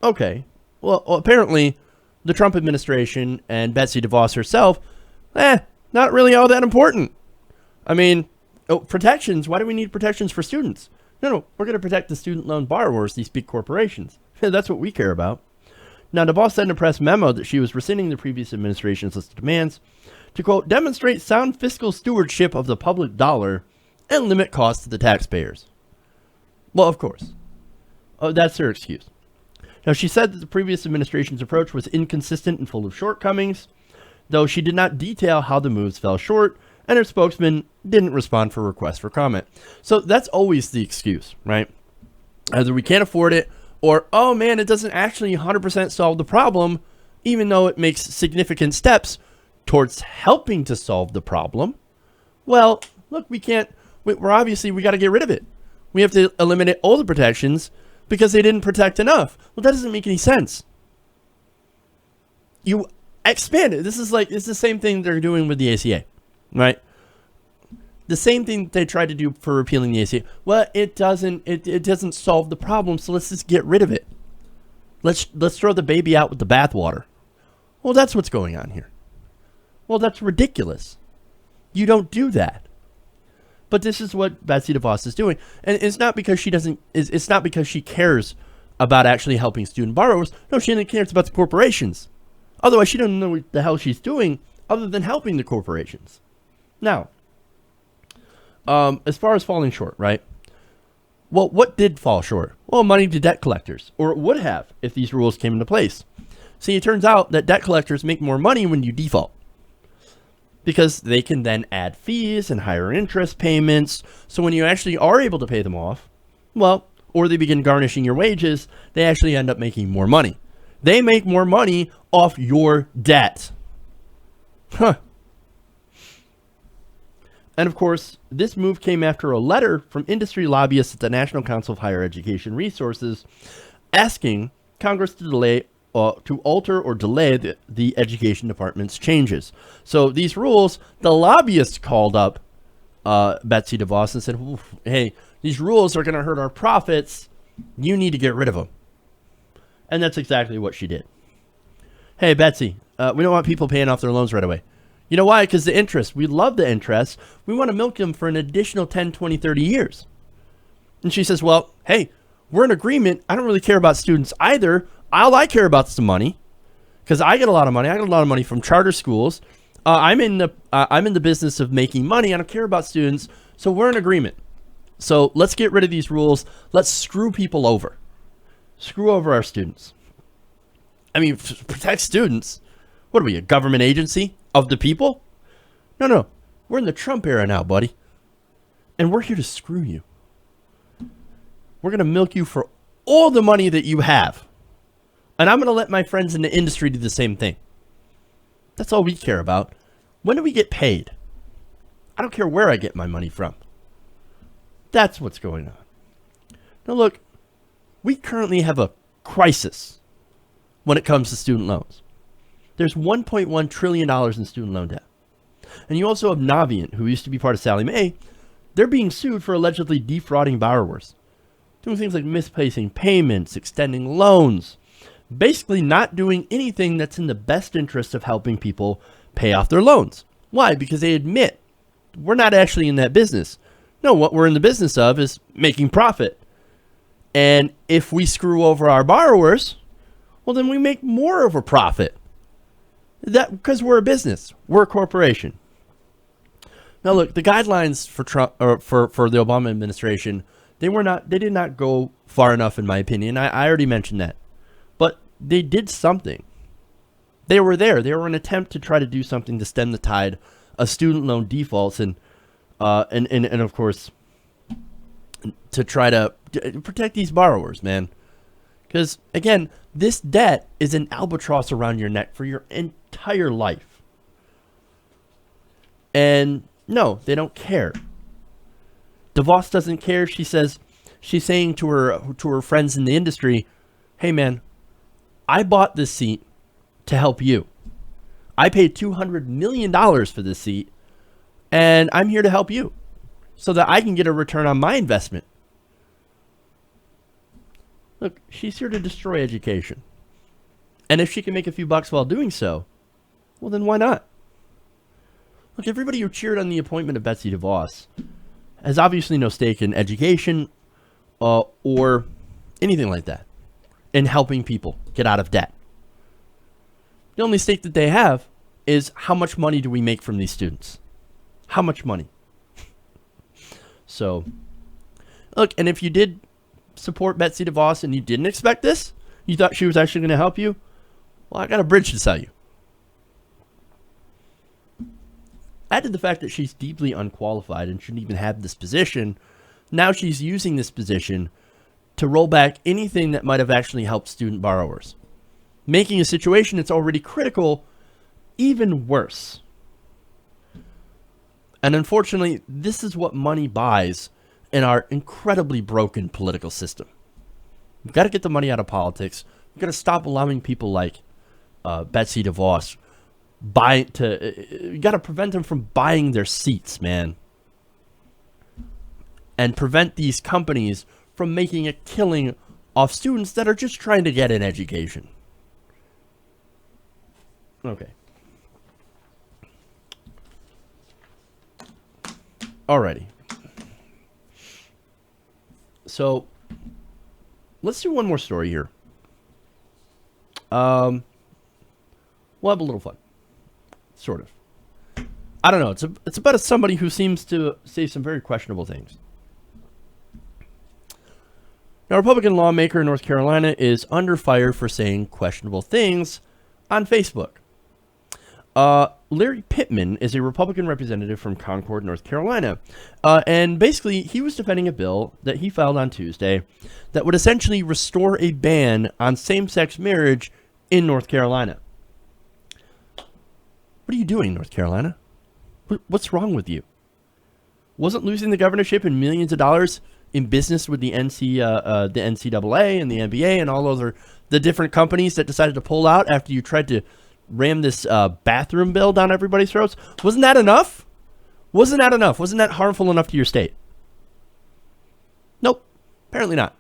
okay, well, apparently the Trump administration and Betsy DeVos herself, not really all that important. I mean, protections, why do we need protections for students? No, we're going to protect the student loan borrowers, these big corporations. That's what we care about. Now, DeVos said in a press memo that she was rescinding the previous administration's list of demands to, quote, demonstrate sound fiscal stewardship of the public dollar and limit costs to the taxpayers. Well, of course. That's her excuse. Now, she said that the previous administration's approach was inconsistent and full of shortcomings, though she did not detail how the moves fell short, and her spokesman didn't respond for requests for comment. So that's always the excuse, right? Either we can't afford it, or, oh man, it doesn't actually 100% solve the problem, even though it makes significant steps towards helping to solve the problem. Well, look, we got to get rid of it. We have to eliminate all the protections because they didn't protect enough. Well, that doesn't make any sense. You expand it. It's the same thing they're doing with the ACA, right? The same thing they tried to do for repealing the ACA. Well, it doesn't solve the problem, so let's just get rid of it. Let's throw the baby out with the bathwater. Well, that's what's going on here. Well, that's ridiculous. You don't do that. But this is what Betsy DeVos is doing. And it's not because it's not because she cares about actually helping student borrowers. No, she only cares about the corporations. Otherwise, she doesn't know what the hell she's doing other than helping the corporations. Now, as far as falling short, right? Well, what did fall short? Well, money to debt collectors, or it would have if these rules came into place. See, it turns out that debt collectors make more money when you default, because they can then add fees and higher interest payments. So when you actually are able to pay them off, well, or they begin garnishing your wages, they actually end up making more money. They make more money off your debt. Huh. And of course, this move came after a letter from industry lobbyists at the National Council of Higher Education Resources asking Congress to alter or delay the Education Department's changes. So these rules, the lobbyists called up Betsy DeVos and said, hey, these rules are going to hurt our profits. You need to get rid of them. And that's exactly what she did. Hey, Betsy, we don't want people paying off their loans right away. You know why? Because the interest. We love the interest. We want to milk them for an additional 10, 20, 30 years. And she says, well, hey, we're in agreement. I don't really care about students either. All I care about is the money, because I get a lot of money. I get a lot of money from charter schools. I'm in the business of making money. I don't care about students. So we're in agreement. So let's get rid of these rules. Let's screw people over. Screw over our students. I mean, protect students. What are we, a government agency of the people? No. We're in the Trump era now, buddy. And we're here to screw you. We're going to milk you for all the money that you have. And I'm going to let my friends in the industry do the same thing. That's all we care about. When do we get paid? I don't care where I get my money from. That's what's going on. Now look, we currently have a crisis when it comes to student loans. There's $1.1 trillion in student loan debt. And you also have Navient, who used to be part of Sallie Mae. They're being sued for allegedly defrauding borrowers. Doing things like misplacing payments, extending loans. Basically not doing anything that's in the best interest of helping people pay off their loans. Why? Because they admit we're not actually in that business. No, what we're in the business of is making profit. And if we screw over our borrowers, well, then we make more of a profit. That because we're a business, we're a corporation. Now, look, the guidelines for Trump or for the Obama administration, they did not go far enough, in my opinion. I already mentioned that, but they did something. They were there. They were an attempt to try to do something to stem the tide of student loan defaults and of course to try to protect these borrowers, man. Because again, this debt is an albatross around your neck for your entire life. And no, they don't care. DeVos doesn't care. She's saying to her friends in the industry, hey man, I bought this seat to help you. I paid $200 million for this seat, and I'm here to help you so that I can get a return on my investment. Look, she's here to destroy education. And if she can make a few bucks while doing so, well, then why not? Look, everybody who cheered on the appointment of Betsy DeVos has obviously no stake in education or anything like that, in helping people get out of debt. The only stake that they have is how much money do we make from these students? How much money? So, look, and if you did support Betsy DeVos and you didn't expect this, you thought she was actually going to help you, well, I got a bridge to sell you. Add to the fact that she's deeply unqualified and shouldn't even have this position. Now she's using this position to roll back anything that might have actually helped student borrowers, making a situation that's already critical even worse. And unfortunately, this is what money buys in our incredibly broken political system. We've got to get the money out of politics. We've got to stop allowing people like Betsy DeVos you got to prevent them from buying their seats, man. And prevent these companies from making a killing off students that are just trying to get an education. Okay. Alrighty. So, let's do one more story here. We'll have a little fun. Sort of. I don't know. It's about somebody who seems to say some very questionable things. Now, a Republican lawmaker in North Carolina is under fire for saying questionable things on Facebook. Larry Pittman is a Republican representative from Concord, North Carolina. And basically, he was defending a bill that he filed on Tuesday that would essentially restore a ban on same-sex marriage in North Carolina. What are you doing, North Carolina? What's wrong with you? wasn't losing the governorship and millions of dollars in business with the NCAA and the NBA and all those the different companies that decided to pull out after you tried to ram this bathroom bill down everybody's throats. Wasn't that enough? Wasn't that enough? Wasn't that harmful enough to your state? Nope, apparently not.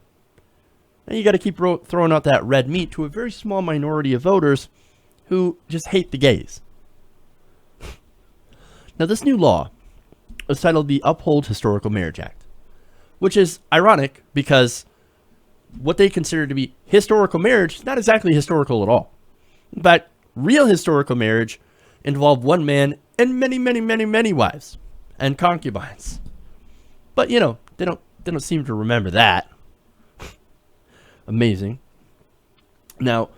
Now you got to keep throwing out that red meat to a very small minority of voters who just hate the gays. Now this new law is titled the Uphold Historical Marriage Act, which is ironic because what they consider to be historical marriage is not exactly historical at all. In fact, real historical marriage involved one man and many, many, many, many wives and concubines. But you know, they don't seem to remember that. Amazing. Now,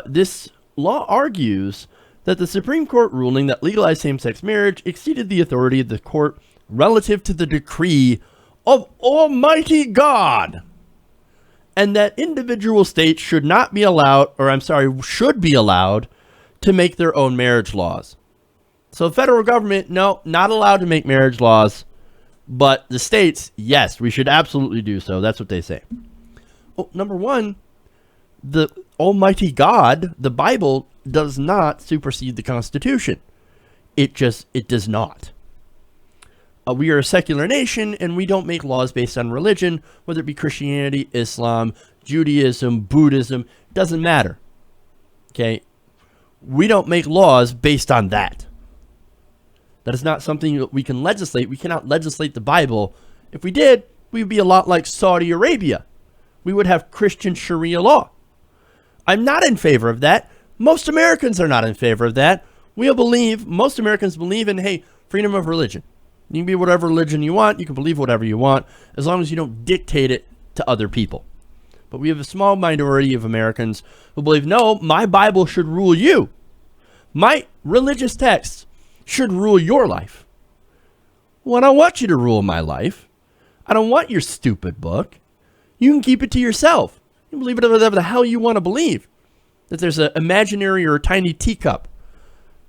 this law argues that the Supreme Court ruling that legalized same-sex marriage exceeded the authority of the court relative to the decree of Almighty God, and that individual states should be allowed to make their own marriage laws. So the federal government, no, not allowed to make marriage laws, but the states, yes, we should absolutely do so. That's what they say. Well, number one, the Almighty God, the Bible, does not supersede the Constitution. It does not. We are a secular nation, and we don't make laws based on religion, whether it be Christianity, Islam, Judaism, Buddhism. It doesn't matter. Okay? We don't make laws based on that. That is not something that we can legislate. We cannot legislate the Bible. If we did, we would be a lot like Saudi Arabia. We would have Christian Sharia law. I'm not in favor of that. Most Americans are not in favor of that. Most Americans believe in, hey, freedom of religion. You can be whatever religion you want. You can believe whatever you want, as long as you don't dictate it to other people. But we have a small minority of Americans who believe, no, my Bible should rule you. My religious texts should rule your life. Well, I don't want you to rule my life. I don't want your stupid book. You can keep it to yourself. You can believe it whatever the hell you want to believe. That there's an imaginary or a tiny teacup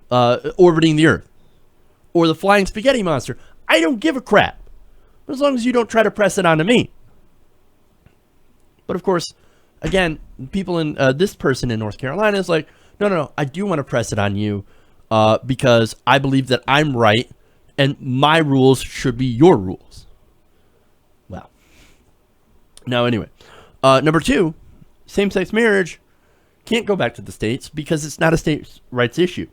orbiting the earth. Or the flying spaghetti monster. I don't give a crap. As long as you don't try to press it onto me. But of course, again, people in this person in North Carolina is like, no, I do want to press it on you because I believe that I'm right and my rules should be your rules. Well, now anyway, number two, same-sex marriage can't go back to the states because it's not a states' rights issue.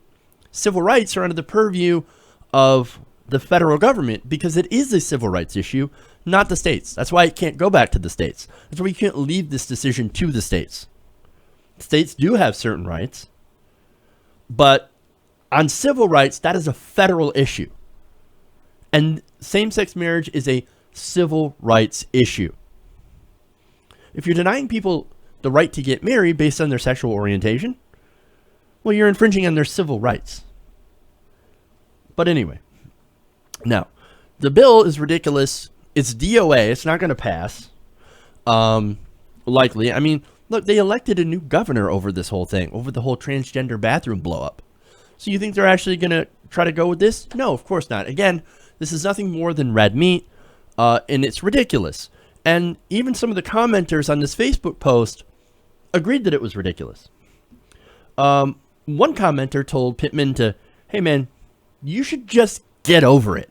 Civil rights are under the purview of the federal government because it is a civil rights issue, not the states. That's why it can't go back to the states. That's why you can't leave this decision to the states. States do have certain rights, but on civil rights, that is a federal issue. And same-sex marriage is a civil rights issue. If you're denying people the right to get married based on their sexual orientation, well, you're infringing on their civil rights. But anyway, now, the bill is ridiculous. It's DOA. It's not going to pass. Likely. I mean, look, they elected a new governor over this whole thing, over the whole transgender bathroom blow up. So you think they're actually going to try to go with this? No, of course not. Again, this is nothing more than red meat, and it's ridiculous. And even some of the commenters on this Facebook post agreed that it was ridiculous. One commenter told Pittman to, hey man, you should just get over it.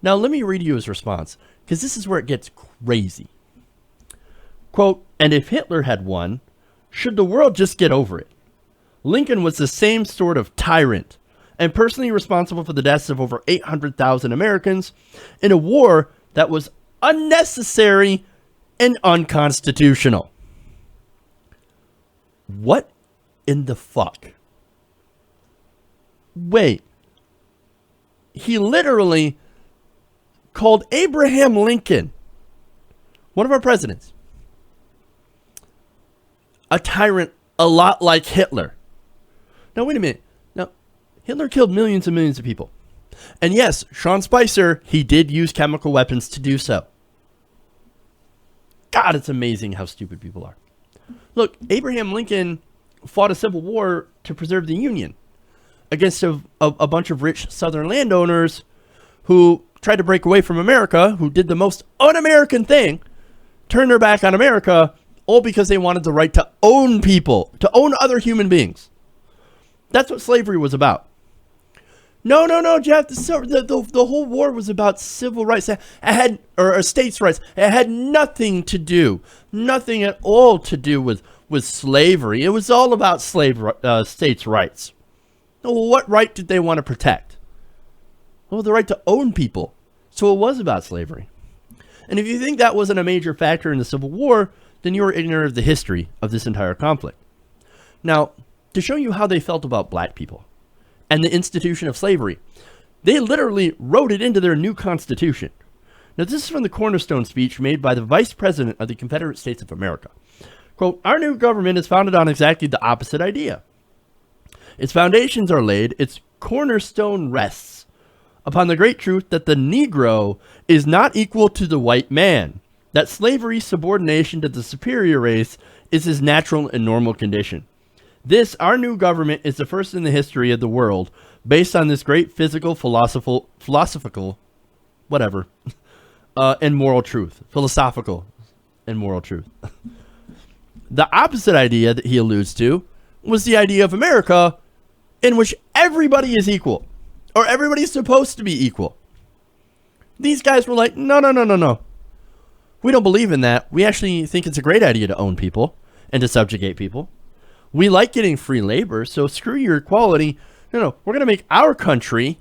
Now, let me read you his response, because this is where it gets crazy. Quote, and if Hitler had won, should the world just get over it? Lincoln was the same sort of tyrant, and personally responsible for the deaths of over 800,000 Americans in a war that was unnecessary and unconstitutional. What in the fuck? Wait. He literally called Abraham Lincoln, one of our presidents, a tyrant a lot like Hitler. Now, wait a minute. Now, Hitler killed millions and millions of people. And yes, Sean Spicer, he did use chemical weapons to do so. God, it's amazing how stupid people are. Look, Abraham Lincoln fought a civil war to preserve the Union against a bunch of rich Southern landowners who tried to break away from America, who did the most un-American thing, turned their back on America, all because they wanted the right to own people, to own other human beings. That's what slavery was about. No, Jeff. The whole war was about civil rights. It had, or states' rights. It had nothing at all to do with slavery. It was all about states' rights. Well, what right did they want to protect? Well, the right to own people. So it was about slavery. And if you think that wasn't a major factor in the Civil War, then you are ignorant of the history of this entire conflict. Now, to show you how they felt about black people and the institution of slavery, they literally wrote it into their new constitution. Now, this is from the cornerstone speech made by the Vice President of the Confederate States of America. Quote, "Our new government is founded on exactly the opposite idea. Its foundations are laid, its cornerstone rests upon the great truth that the Negro is not equal to the white man, that slavery's subordination to the superior race is his natural and normal condition. This, our new government, is the first in the history of the world based on this great philosophical, whatever, and moral truth. Philosophical and moral truth." The opposite idea that he alludes to was the idea of America in which everybody is equal, or everybody's supposed to be equal. These guys were like, no. We don't believe in that. We actually think it's a great idea to own people and to subjugate people. We like getting free labor, so screw your equality. No, we're going to make our country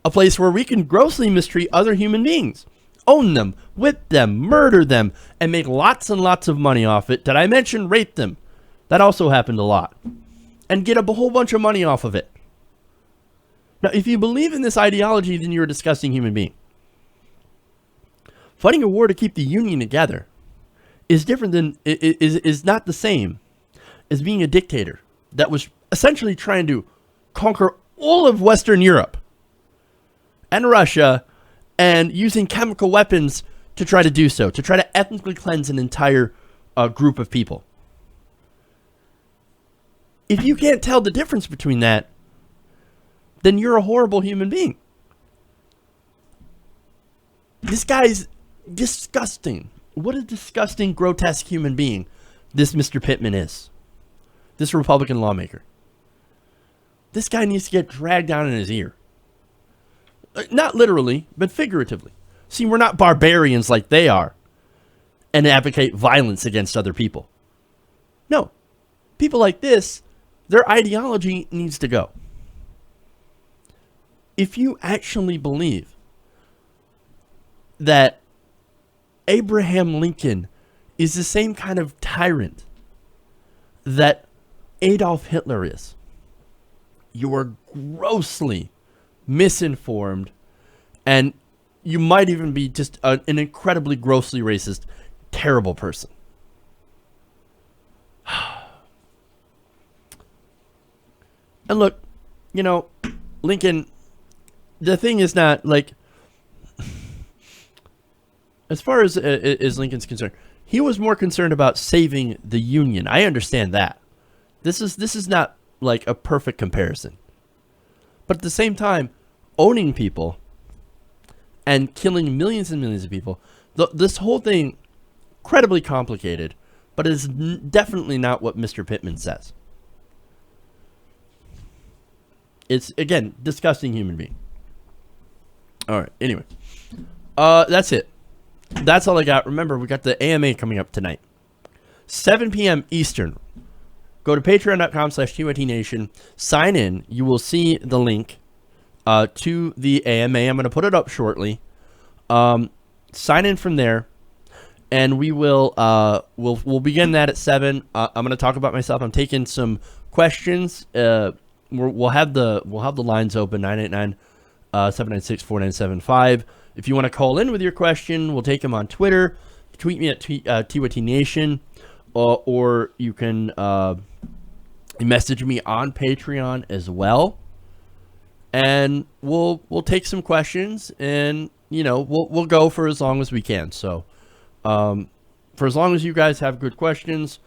a place where we can grossly mistreat other human beings. Own them, whip them, murder them, and make lots and lots of money off it. Did I mention rape them? That also happened a lot. And get a whole bunch of money off of it. Now, if you believe in this ideology, then you're a disgusting human being. Fighting a war to keep the Union together is different than, is not the same as being a dictator that was essentially trying to conquer all of Western Europe and Russia and using chemical weapons to try to do so, to try to ethnically cleanse an entire group of people. If you can't tell the difference between that, then you're a horrible human being. This guy's disgusting. What a disgusting, grotesque human being this Mr. Pittman is. This Republican lawmaker. This guy needs to get dragged down in his ear. Not literally, but figuratively. See, we're not barbarians like they are and advocate violence against other people. No. People like this, their ideology needs to go. If you actually believe that Abraham Lincoln is the same kind of tyrant that Adolf Hitler is, you are grossly misinformed, and you might even be just an incredibly grossly racist, terrible person. And look, you know, Lincoln, the thing is not like, as far as Lincoln's concerned, he was more concerned about saving the Union. I understand that. This is not like a perfect comparison. But at the same time, owning people and killing millions and millions of people, this whole thing, incredibly complicated, but is definitely not what Mr. Pittman says. It's, again, disgusting human being. All right, anyway. That's it. That's all I got. Remember, we got the AMA coming up tonight. 7 p.m. Eastern. Go to patreon.com/TYTNation. Sign in. You will see the link to the AMA. I'm going to put it up shortly. Sign in from there. And we will we'll begin that at 7. I'm going to talk about myself. I'm taking some questions. We'll have the lines open, 989-796-4975. If you want to call in with your question, we'll take them on Twitter. Tweet me at TYTNation, or you can message me on Patreon as well. And we'll take some questions, and you know we'll go for as long as we can. So for as long as you guys have good questions,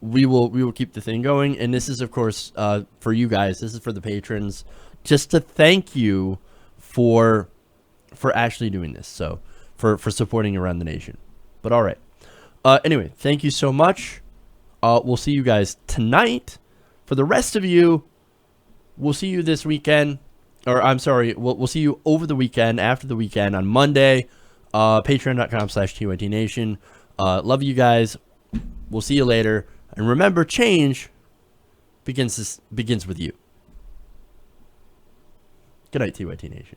we will keep the thing going. And this is, of course, for you guys. This is for the patrons, just to thank you for for actually doing this. So for supporting around the nation. But all right. Anyway, thank you so much. We'll see you guys tonight. For the rest of you, we'll see you this weekend. Or I'm sorry, we'll see you over the weekend, after the weekend, on Monday. Patreon.com/TYTNation. Love you guys. We'll see you later. And remember, change begins with you. Good night, TYT Nation.